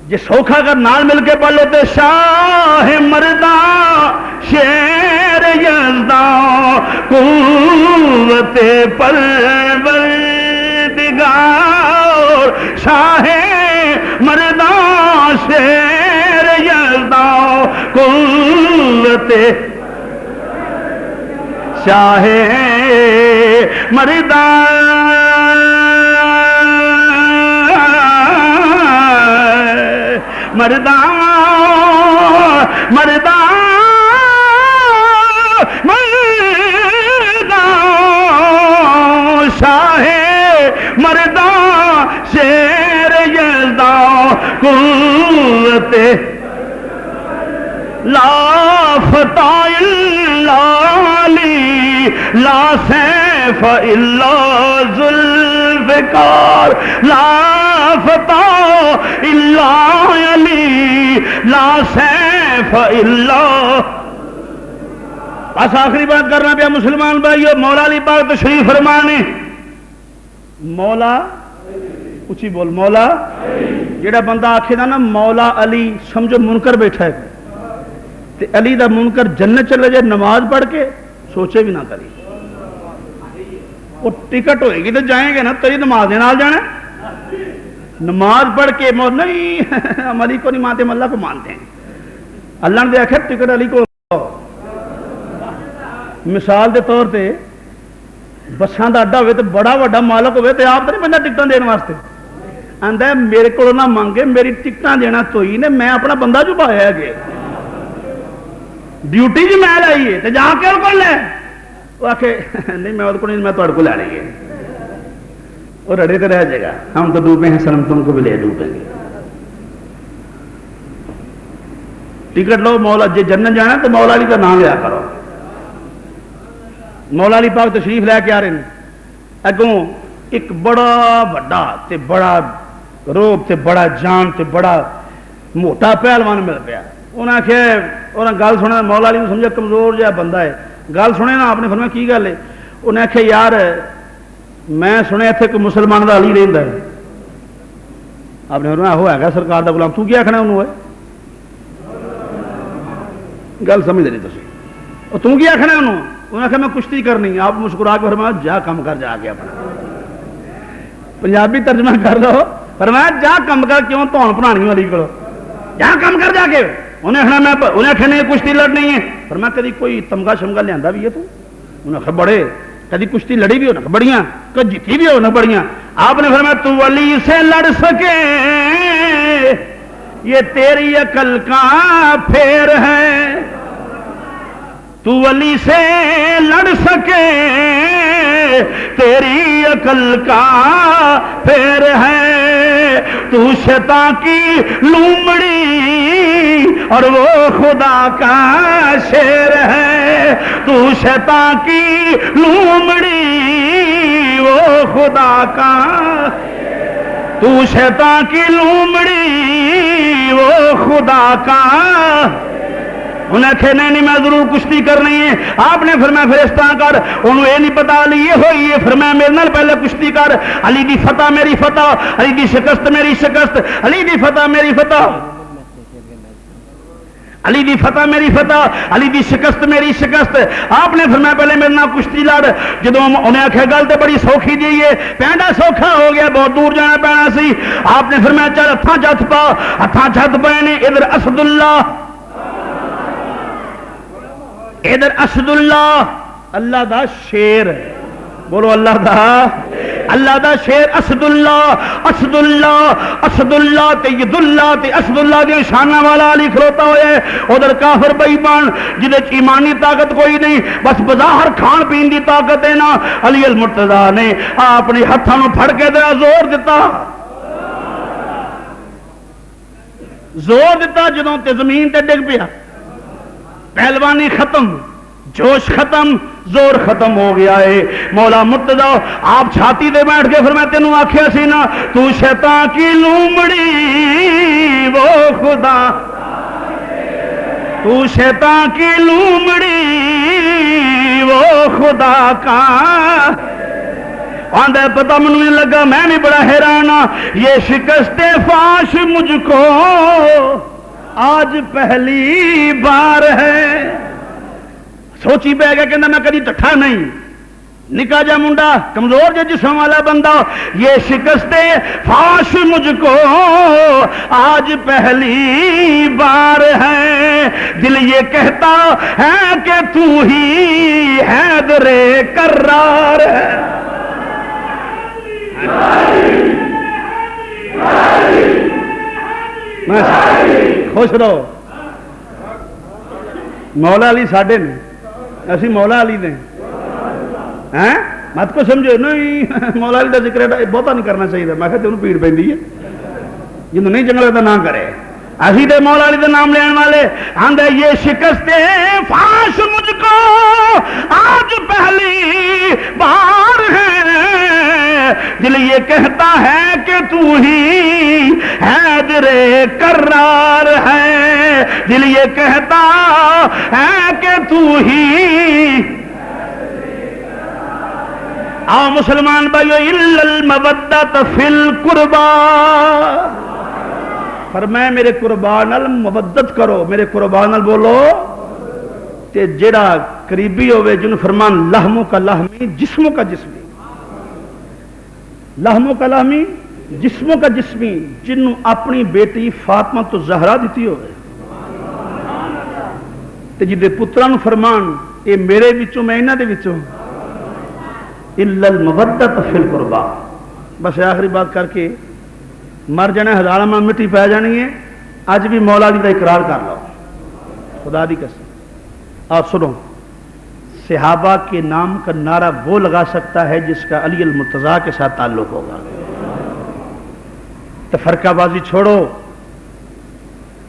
جی سوکھا کر نال مل کے پڑھ لو تے شاہ مردان شیر یزداں قوت پروردگار. شاہ مردان شیر یزداں قوت، شاہ مردان مردان شیر یزدان قوت لا فتح الا علی لا سیف الا ذوالفقار لا فتح الا علی لا سیف الا. بس آخری بات کرنا پیا مسلمان بھائیو. مولا علی پاک تشریف فرمانے. مولا اچھی بول. مولا جڑا بندہ آکھے نا مولا علی سمجھو منکر بیٹھا ہے تے علی دا منکر جنت چلے جائے نماز پڑھ کے سوچے بھی نہ کری. وہ ٹکٹ ہوئے گی تو جائیں گے نا. تیری نماز دے نال جانا نماز پڑھ کے نہیں ہم علی کو نہیں مانتے ہم اللہ کو مانتے ہیں. اللہ نے آخر ٹکٹ علی کو. مثال دے طور پہ بساں دا اڈا ہوئے تو بڑا وڈا مالک ہوئے تو آپ تو نہیں بندہ ٹکٹاں دین واسطے آندا میرے کو نہ مانگے میری ٹکٹاں دینا تو ہی نے میں اپنا بندہ جو پایا ہے گے ڈیوٹی جی میں لائی ہے تو جا کے وہ لے. وہ آخے نہیں میں وہ نہیں میں تھوڑے کو لینی ہے. وہ رڑے تو رہ جائے گا. ہم تو ڈوبے ہیں سلم تم کو بھی لے ڈوبیں گے. ٹکٹ لو مولا جی جنت جانا تو مولا علی کا نام لیا کرو. مولا علی پاک تشریف لے کے آ رہے ہیں. اگوں ایک بڑا وڈا تے بڑا روب تے بڑا جان تے بڑا موٹا پہلوان مل پیا. انہیں آخیا گل سنے مولا علی سمجھا کمزور جہا بندہ ہے. گل سنے نا آپ نے فرمایا کی گل ہے. انہیں آخیا یار میں سنیا اتنے کوئی مسلمان کا علی رہتا ہے. آپ نے فرمایا وہ ہے سرکار کا غلام. تو کیا آخنا انہوں ہے گل سمجھ نہیں تھی. تو کیا آخنا انہوں. انہوں نے آخیا میں کشتی کرنی. آپ مسکرا کے فرمایا جا کم کر جا کے اپنا. پنجابی ترجمہ کر لو. فرمایا جا کم کر کیوں تو پڑھانی والی کرو جا کم کر جا کے. انہیں آخنا میں انہیں آخیا نہیں کشتی لڑنی ہے. فرمایا کدی کوئی تمغہ شمغہ لیا بھی ہے تو. انہیں آخیا بڑے. کدی کشتی لڑی بھی ہو نہ بڑیاں کدی جیتی بھی ہو نہ بڑیاں. آپ نے فرمایا تو علی سے لڑ سکے یہ تیری عقل کا پھیر ہے. تو علی سے لڑ سکے تیری عقل کا پھیر ہے. تو شیطان کی لومڑی اور وہ خدا کا شیر ہے. تو شیطان کی لومڑی وہ خدا کا. تو شیطان کی لومڑی وہ خدا کا. انہیں آخیا نہیں میں ضرور کشتی کرنی ہے. آپ نے فرمایا پھر اس طرح کر. انہوں یہ نہیں پتا علی یہ ہوئی ہے. فرمایا میرے نال پہلے کشتی کر. علی دی فتح میری فتح علی دی شکست میری شکست علی دی فتح میری فتح علی دی فتح میری فتح علی دی شکست میری شکست. آپ نے فرمایا پہلے میرے نال کشتی لڑ. جدو انہیں آخیا گل تو بڑی سوکھی جی ہے پینڈا سوکھا ہو گیا بہت دور جانا پینا سی. آپ نے فرمایا چل ہاتھاں جت پا. ہاتھاں جت پے نے. ادھر اسد اللہ ادھر اسد اللہ اللہ دا شیر. بولو اللہ دا شیر. اسد اللہ تید اللہ تے اسد اللہ دیا شانہ والا علی کھلوتا ہوئے. ادھر کافر بے ایمان جدے ایمانی طاقت کوئی نہیں بس بظاہر کھان پین دی طاقت ہے نا. علی المرتضیٰ نے اپنے ہاتھوں پھڑ کے ذرا زور دیتا جدوں تے زمین تے ڈگ پیا. پہلوانی ختم جوش ختم زور ختم ہو گیا ہے. مولا مرتضیٰ آپ چھاتی دے بیٹھ کے فرمایا تینوں آخیا سی نا تو شیطان کی لومڑی وہ خدا. تو شیطان کی لومڑی وہ خدا کا. آندہ پتہ منو نہیں لگا میں بھی بڑا حیران ہاں. یہ شکست فاش مجھ کو آج پہلی بار ہے. سوچی پہ گیا کہ میں کدی ٹٹھا نہیں. نکا جا منڈا کمزور جا جسم والا بندہ. یہ شکست فاش مجھ کو آج پہلی بار ہے. دل یہ کہتا ہے کہ تو ہی حیدر کرار ہے. خوش رہو. مولا علی ساڈے نے اسی مولا علی نے مت کو سمجھو نہیں مولا علی کا ذکر بہتا نہیں کرنا چاہیے. میں کہ تینوں پیڑ پی ہے جنہوں نہیں چنگا لگتا نہ کرے. اسی تو مولا علی کا نام لینے والے آندے یہ شکست فاش مجھ کو آج پہلی بار ہے. دل یہ کہتا ہے کہ تو ہی حیدر کرار ہے. دل یہ کہتا ہے کہ تو ہی. آؤ مسلمان بھائیو الا المودۃ فی القربا. فرمایا میرے قربان نال مودت کرو, میرے قربان نال بولو. تے جڑا قریبی ہوئے جن فرمان لحموں کا لحمی جسموں کا جسمی, لحموں کا لحمی جسموں کا جسمی, جنوں اپنی بیٹی فاطمہ تو زہرا دیتی ہوئے تے جدے پتراں نو فرمان اے میرے وچوں میں انہاں دے وچوں. الا المودۃ فی القربا. بس آخری بات کر کے مر جانا, ہزار من مٹی پی جانی ہے. اج بھی مولا علی کا اقرار کر لو خدا دی قسم. اور سنو, صحابہ کے نام کا نعرہ وہ لگا سکتا ہے جس کا علی المرتضیٰ کے ساتھ تعلق ہوگا. تفرقہ بازی چھوڑو,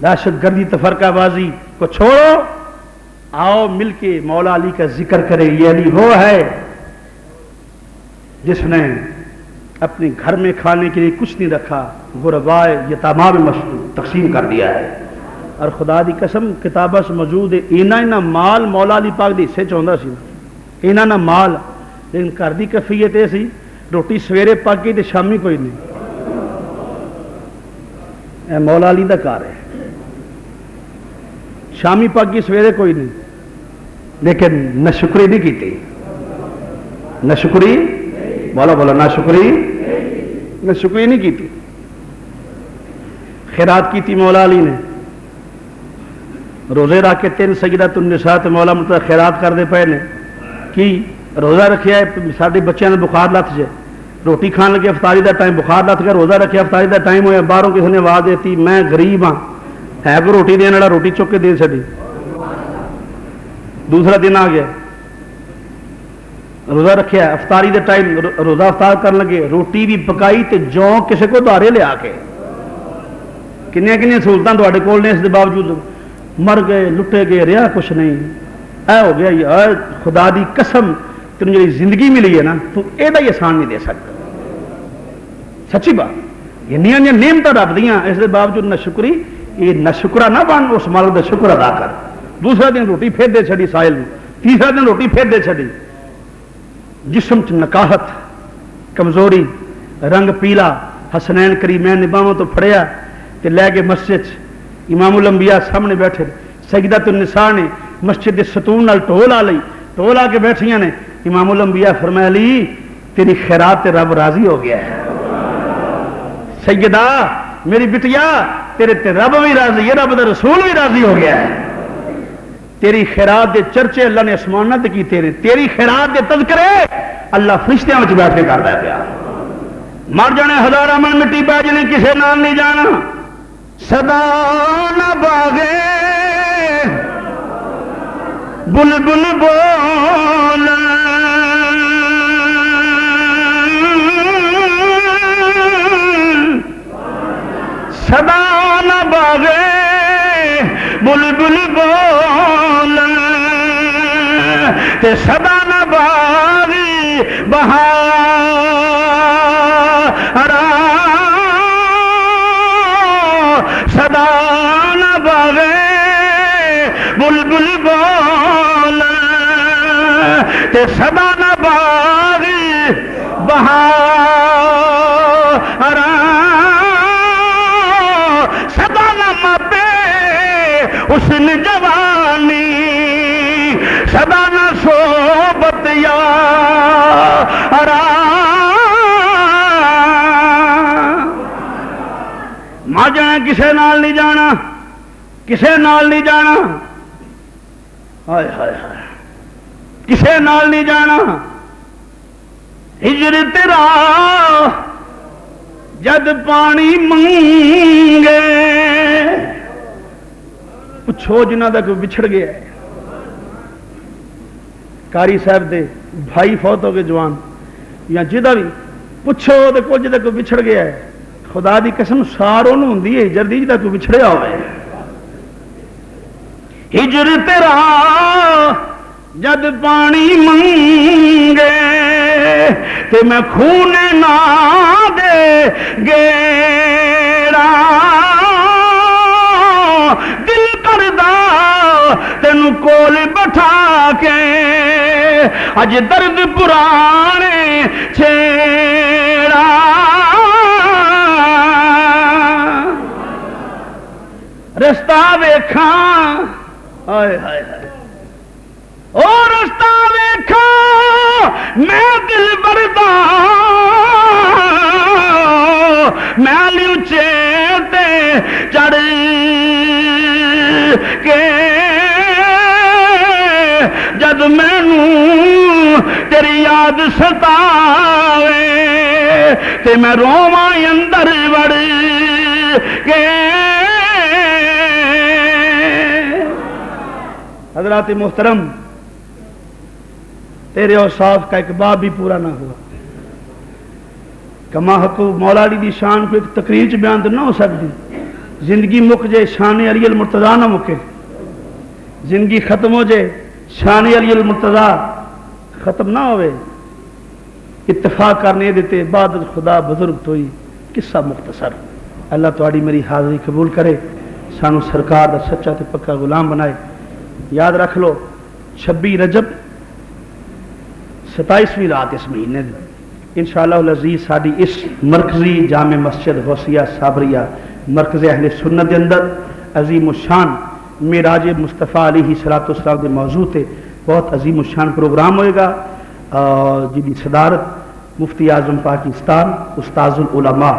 دہشت گردی تفرقہ بازی کو چھوڑو, آؤ مل کے مولا علی کا ذکر کرے. یہ علی وہ ہے جس نے اپنے گھر میں کھانے کے لیے کچھ نہیں رکھا, غربائے یتامہ میں تقسیم کر دیا ہے. اور خدا دی قسم کتابہ سے موجود ہے اینا مال مولا علی پاک دے حصے چاہتا سی, اینا مال. لیکن گھر دی کیفیت یہ سی روٹی سویرے پاکی تے شامی کوئی نہیں. اے مولا علی دا کار ہے, شامی پاکی سویرے کوئی نہیں. لیکن نہ شکری نہیں کیتی, نہ شکری بولا بولا نہ شکری, نہ شکری نہیں کی تھی. خیرات کی تھی مولا علی نے, روزے رکھ کے 3 سیدات النساء تے مولا مطلب خیرات کرتے پے نے. کی روزہ رکھیا ہے سارے بچوں نے بخار لت جائے, روٹی کھان لگے افطاری دا ٹائم بخار لت گیا, روزہ رکھیا افطاری دا ٹائم ہوا, باہروں کسی نے آواز دیتی میں غریب ہاں, ہے کو روٹی دینے والا روٹی چک کے دے چڑی. دوسرا دن آ گیا, روزہ رکھیا افطاری دے ٹائم روزہ افطار کرن لگے, روٹی بھی پکائی تے جو کسے کو دارے لیا کے. کنیاں سہولتاں تواڈے کول نے, اس دے باوجود مر گئے لٹے گئے, رہا کچھ نہیں. اے ہو گیا یار خدا دی قسم تینوں جی زندگی ملی ہے نا تو یہ احسان نہیں دے سکتا. سچی بات, یہ نعمتاں رب دیاں, اس دے باوجود نہ شکری. یہ نہ شکرا نہ بن, اس مالک دا شکر ادا کر. دوسرا دن روٹی پھیر دے چھڑی ساحل میں, تیسرا دن روٹی پھیر دے چھڑی. جسم چ نکاہت, کمزوری, رنگ پیلا, حسنین کریمین نباہوں تو پھڑیا تے لے کے مسجد. امام الانبیاء سامنے بیٹھے, سیدات النساء نے مسجد کے ستون نال ٹول آ لئی, ٹول آ کے بیٹھیاں نے. امام الانبیاء فرمایا علی تیری خیرات تے رب راضی ہو گیا ہے. سیدہ میری بٹیا تیرے تے رب بھی راضی ہے, رب دا رسول بھی راضی ہو گیا ہے. تیری خیرات دے چرچے اللہ نے اسمانت کی, تیری خیرات دے تذکرے اللہ فرشتیاں وچ بیٹھ کے کردا ہے پیا. مر جانے ہزار من مٹی پہ جنے کسے نال نہیں جانا. صدا نہ باغے بلبل بول, صدا نہ باغے بلبل بول, تے صدا نہ باغی بہار صدا نہ باغے بلبل بول, تے صدا نہ باغی بہار صدا نہ مپے حسن جوانی, صدا نہ صحبت یار. ماں جانا کسے نال نہیں جانا, کسے نال نہیں جانا, ہائے ہائے ہائے کسے نال نہیں جانا. ہجر تیرا جد پانی منگے, پوچھو جنہ دا کوئی بچھڑ گیا ہے. قاری صاحب دے بھائی فوت ہو گئے جوان, یا جہاں بھی پوچھو تو کچھ جہاں کوئی بچھڑ گیا ہے خدا دی قسم سار انہوں ہوندی ہے ہجر دی جہاں کوئی بچھڑیا ہوئے ہجر تیرا جد پانی منگے تے میں خون نہ دے گیڑا دل کردہ تینوں کول بٹھا کے اج درد پرانے چھیڑا رستہ ویکھاں ہائے ہائے ہائے او رستہ ویکھاں میں دل بردا میں اچے تے چڑھ کے جد مینوں تیری یاد ستاوے تے میں روواں اندر وڑ کے حضرات محترم تیرے اوصاف کا ایک باب بھی پورا نہ ہوا کما حق مولا علی دی شان کو ایک تقریر چ بیان تو نہ ہو سکتی زندگی مک جائے شان علی المرتضیٰ نہ مکے زندگی ختم ہو جائے شان علی المرتضیٰ ختم نہ ہوئے اتفاق کرنے دیتے بعد خدا بزرگ تو ہی قصہ مختصر اللہ تہاڈی میری حاضری قبول کرے سانو سرکار دا سچا تے پکا غلام بنائے یاد رکھ لو 26 رجب 27ویں رات اس مہینے انشاءاللہ العزیز ساری اس مرکزی جامع مسجد غوثیہ صابریہ مرکز اہل سنت کے اندر عظیم الشان معراج مصطفیٰ علیہ صلاۃ والسلام کے موضوع تے بہت عظیم الشان پروگرام ہوئے گا جن کی صدارت مفتی اعظم پاکستان استاذ العلماء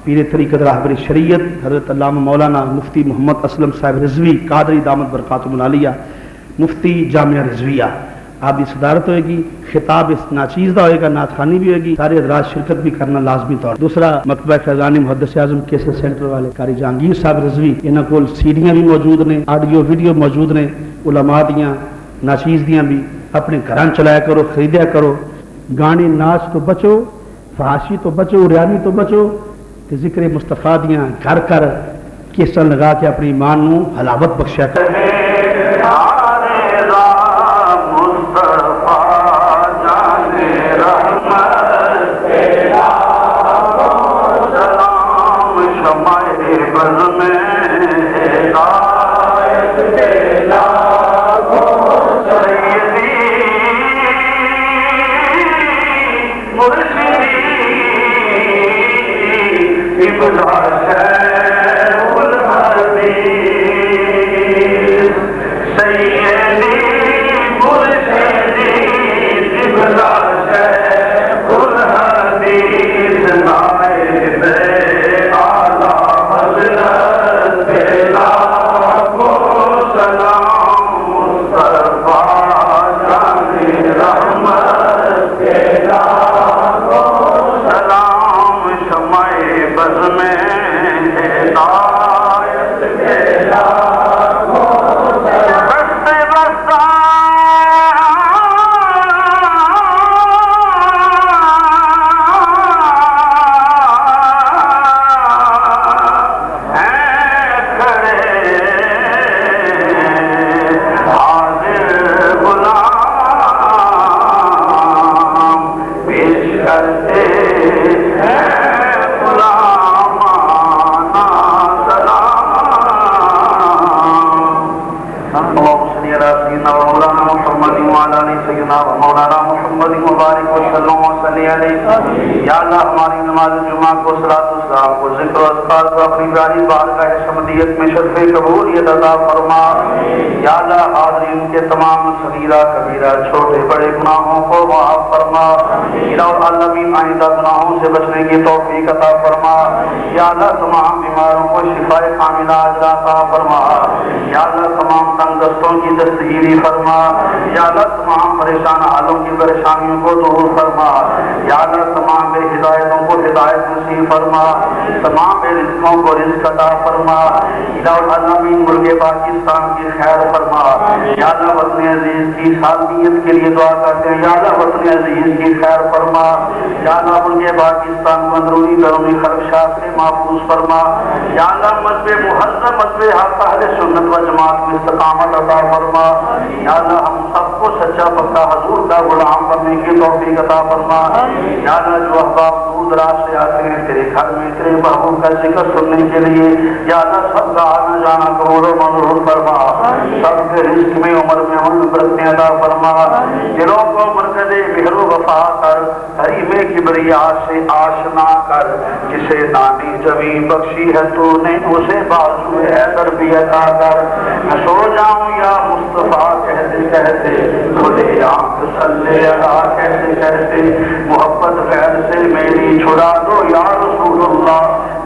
پیر طریقت راہبر شریعت حضرت علامہ مولانا مفتی محمد اسلم صاحب رضوی قادری دامت برکاتہم العالیہ مفتی جامعہ رضویہ آپ کی صدارت ہوئے گی خطاب اس ناچیز کا ہوئے گا نعت خوانی بھی ہوئے گی سارے حضرات شرکت بھی کرنا لازمی طور دوسرا مکتبہ فیضانی محدث اعظم کیسٹ سینٹر والے قاری جہانگیر صاحب رضوی انہاں کول سیڈیاں بھی موجود نے آڈیو ویڈیو موجود نے علماء دیاں ناچیز دیاں بھی اپنے گھراں چلایا کرو خریدیا کرو گانے ناچ تو بچو فحاشی تو بچو ریانی تو بچو تے ذکر مصطفیٰ دیاں گھر کر کیسٹاں لگا کے اپنی ایمان نو حلاوت بخشیا کر یا اللہ ہماری نماز جمعہ کو صلاۃ السلام کو ذکر و اذکار کو اپنی پیاری بارگاہ حمدیت میں شرف قبولیت عطا فرما یا اللہ حاضرین کے تمام صغیرہ کبیرہ چھوٹے بڑے گناہوں کو معاف فرما الہ العالمین آئندہ گناہوں سے بچنے کی توفیق عطا فرما یا اللہ تمام بیماروں کو شفاء کاملہ عاجلہ عطا فرما یا اللہ تمام تنگ دستوں کی دستگیری فرما یا اللہ تمام پریشان حالوں کی پریشانیوں کو دور فرما یا اللہ تمام بے ہدایتوں کو ہدایت نصیب فرما، تمام بے رزقوں کو رزق عطا فرما، الہ العالمین ملک پاکستان کی خیر فرما، یا اللہ وطن عزیز کی سالمیت کے لیے دعا کرتے ہیں، یا اللہ وطن عزیز کی خیر فرما، یا اللہ ملک پاکستان کو اندرونی بیرونی خدشات سے محفوظ فرما، یا اللہ مذہب مہذب مذہب حق اہل سنت و جماعت میں استقامت عطا فرما، یا اللہ ہم سب کو سچا پکا حضور کا غلام بننے کی توفیق عطا فرما، یا اللہ جو احباب دور دراز سے آتے ہیں تیرے گھر میں تیرے محبوب کا ذکر سننے کے لیے، یا اللہ سب کا آنا جانا قبول و منظور فرما، سب کے رزق میں عمر میں عمر برکتیں عطا فرما، دلوں کو مرکز مہر و وفا کر، حریم کبریا سے آشنا کر، جسے دانی جوی بخشی ہے تو نے اسے بازو حیدر بھی عطا کر، میں سو جاؤں یا مصطفیٰ کہتے کہتے کھلے آنکھ صلی اللہ کہتے کہتے محبت غیر سے میری چھڑا دو یا رسول اللہ،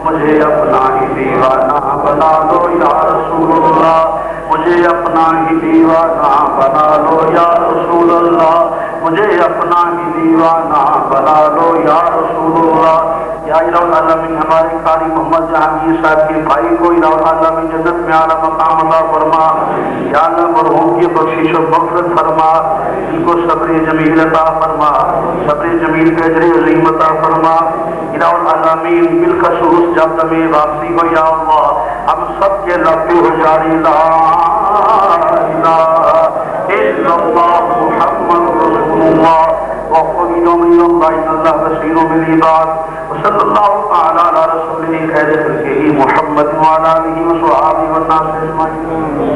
مجھے اپنا ہی دیوانہ بنا دو یا رسول اللہ، مجھے اپنا ہی دیوانہ بنا لو یا رسول اللہ، مجھے اپنا ہی دیوانہ بنا لو یا رسول اللہ، یا الہ العالمین ہمارے قاری محمد جہانگیر صاحب کے بھائی کو الہ العالمین جنت میں اعلیٰ مقام عطا فرما، یا اللہ مرحوم کی بخشش و مغفرت فرما، ان کو صبر جمیل عطا فرما، صبر جمیل کے اجر عظیم عطا فرما، الہ العالمین بالخصوص جب تمہیں واپسی ہو یا اللہ ہم سب کے لب ہو جاری لا الہ الا اللہ محمد رسول اللہ وقل یوم اللہ ان اللہ بصیر بالعباد وصلی اللہ تعالی علی رسولہ خیر خلقہ محمد وعلی آلہ وصحبہ والناس اجمعین۔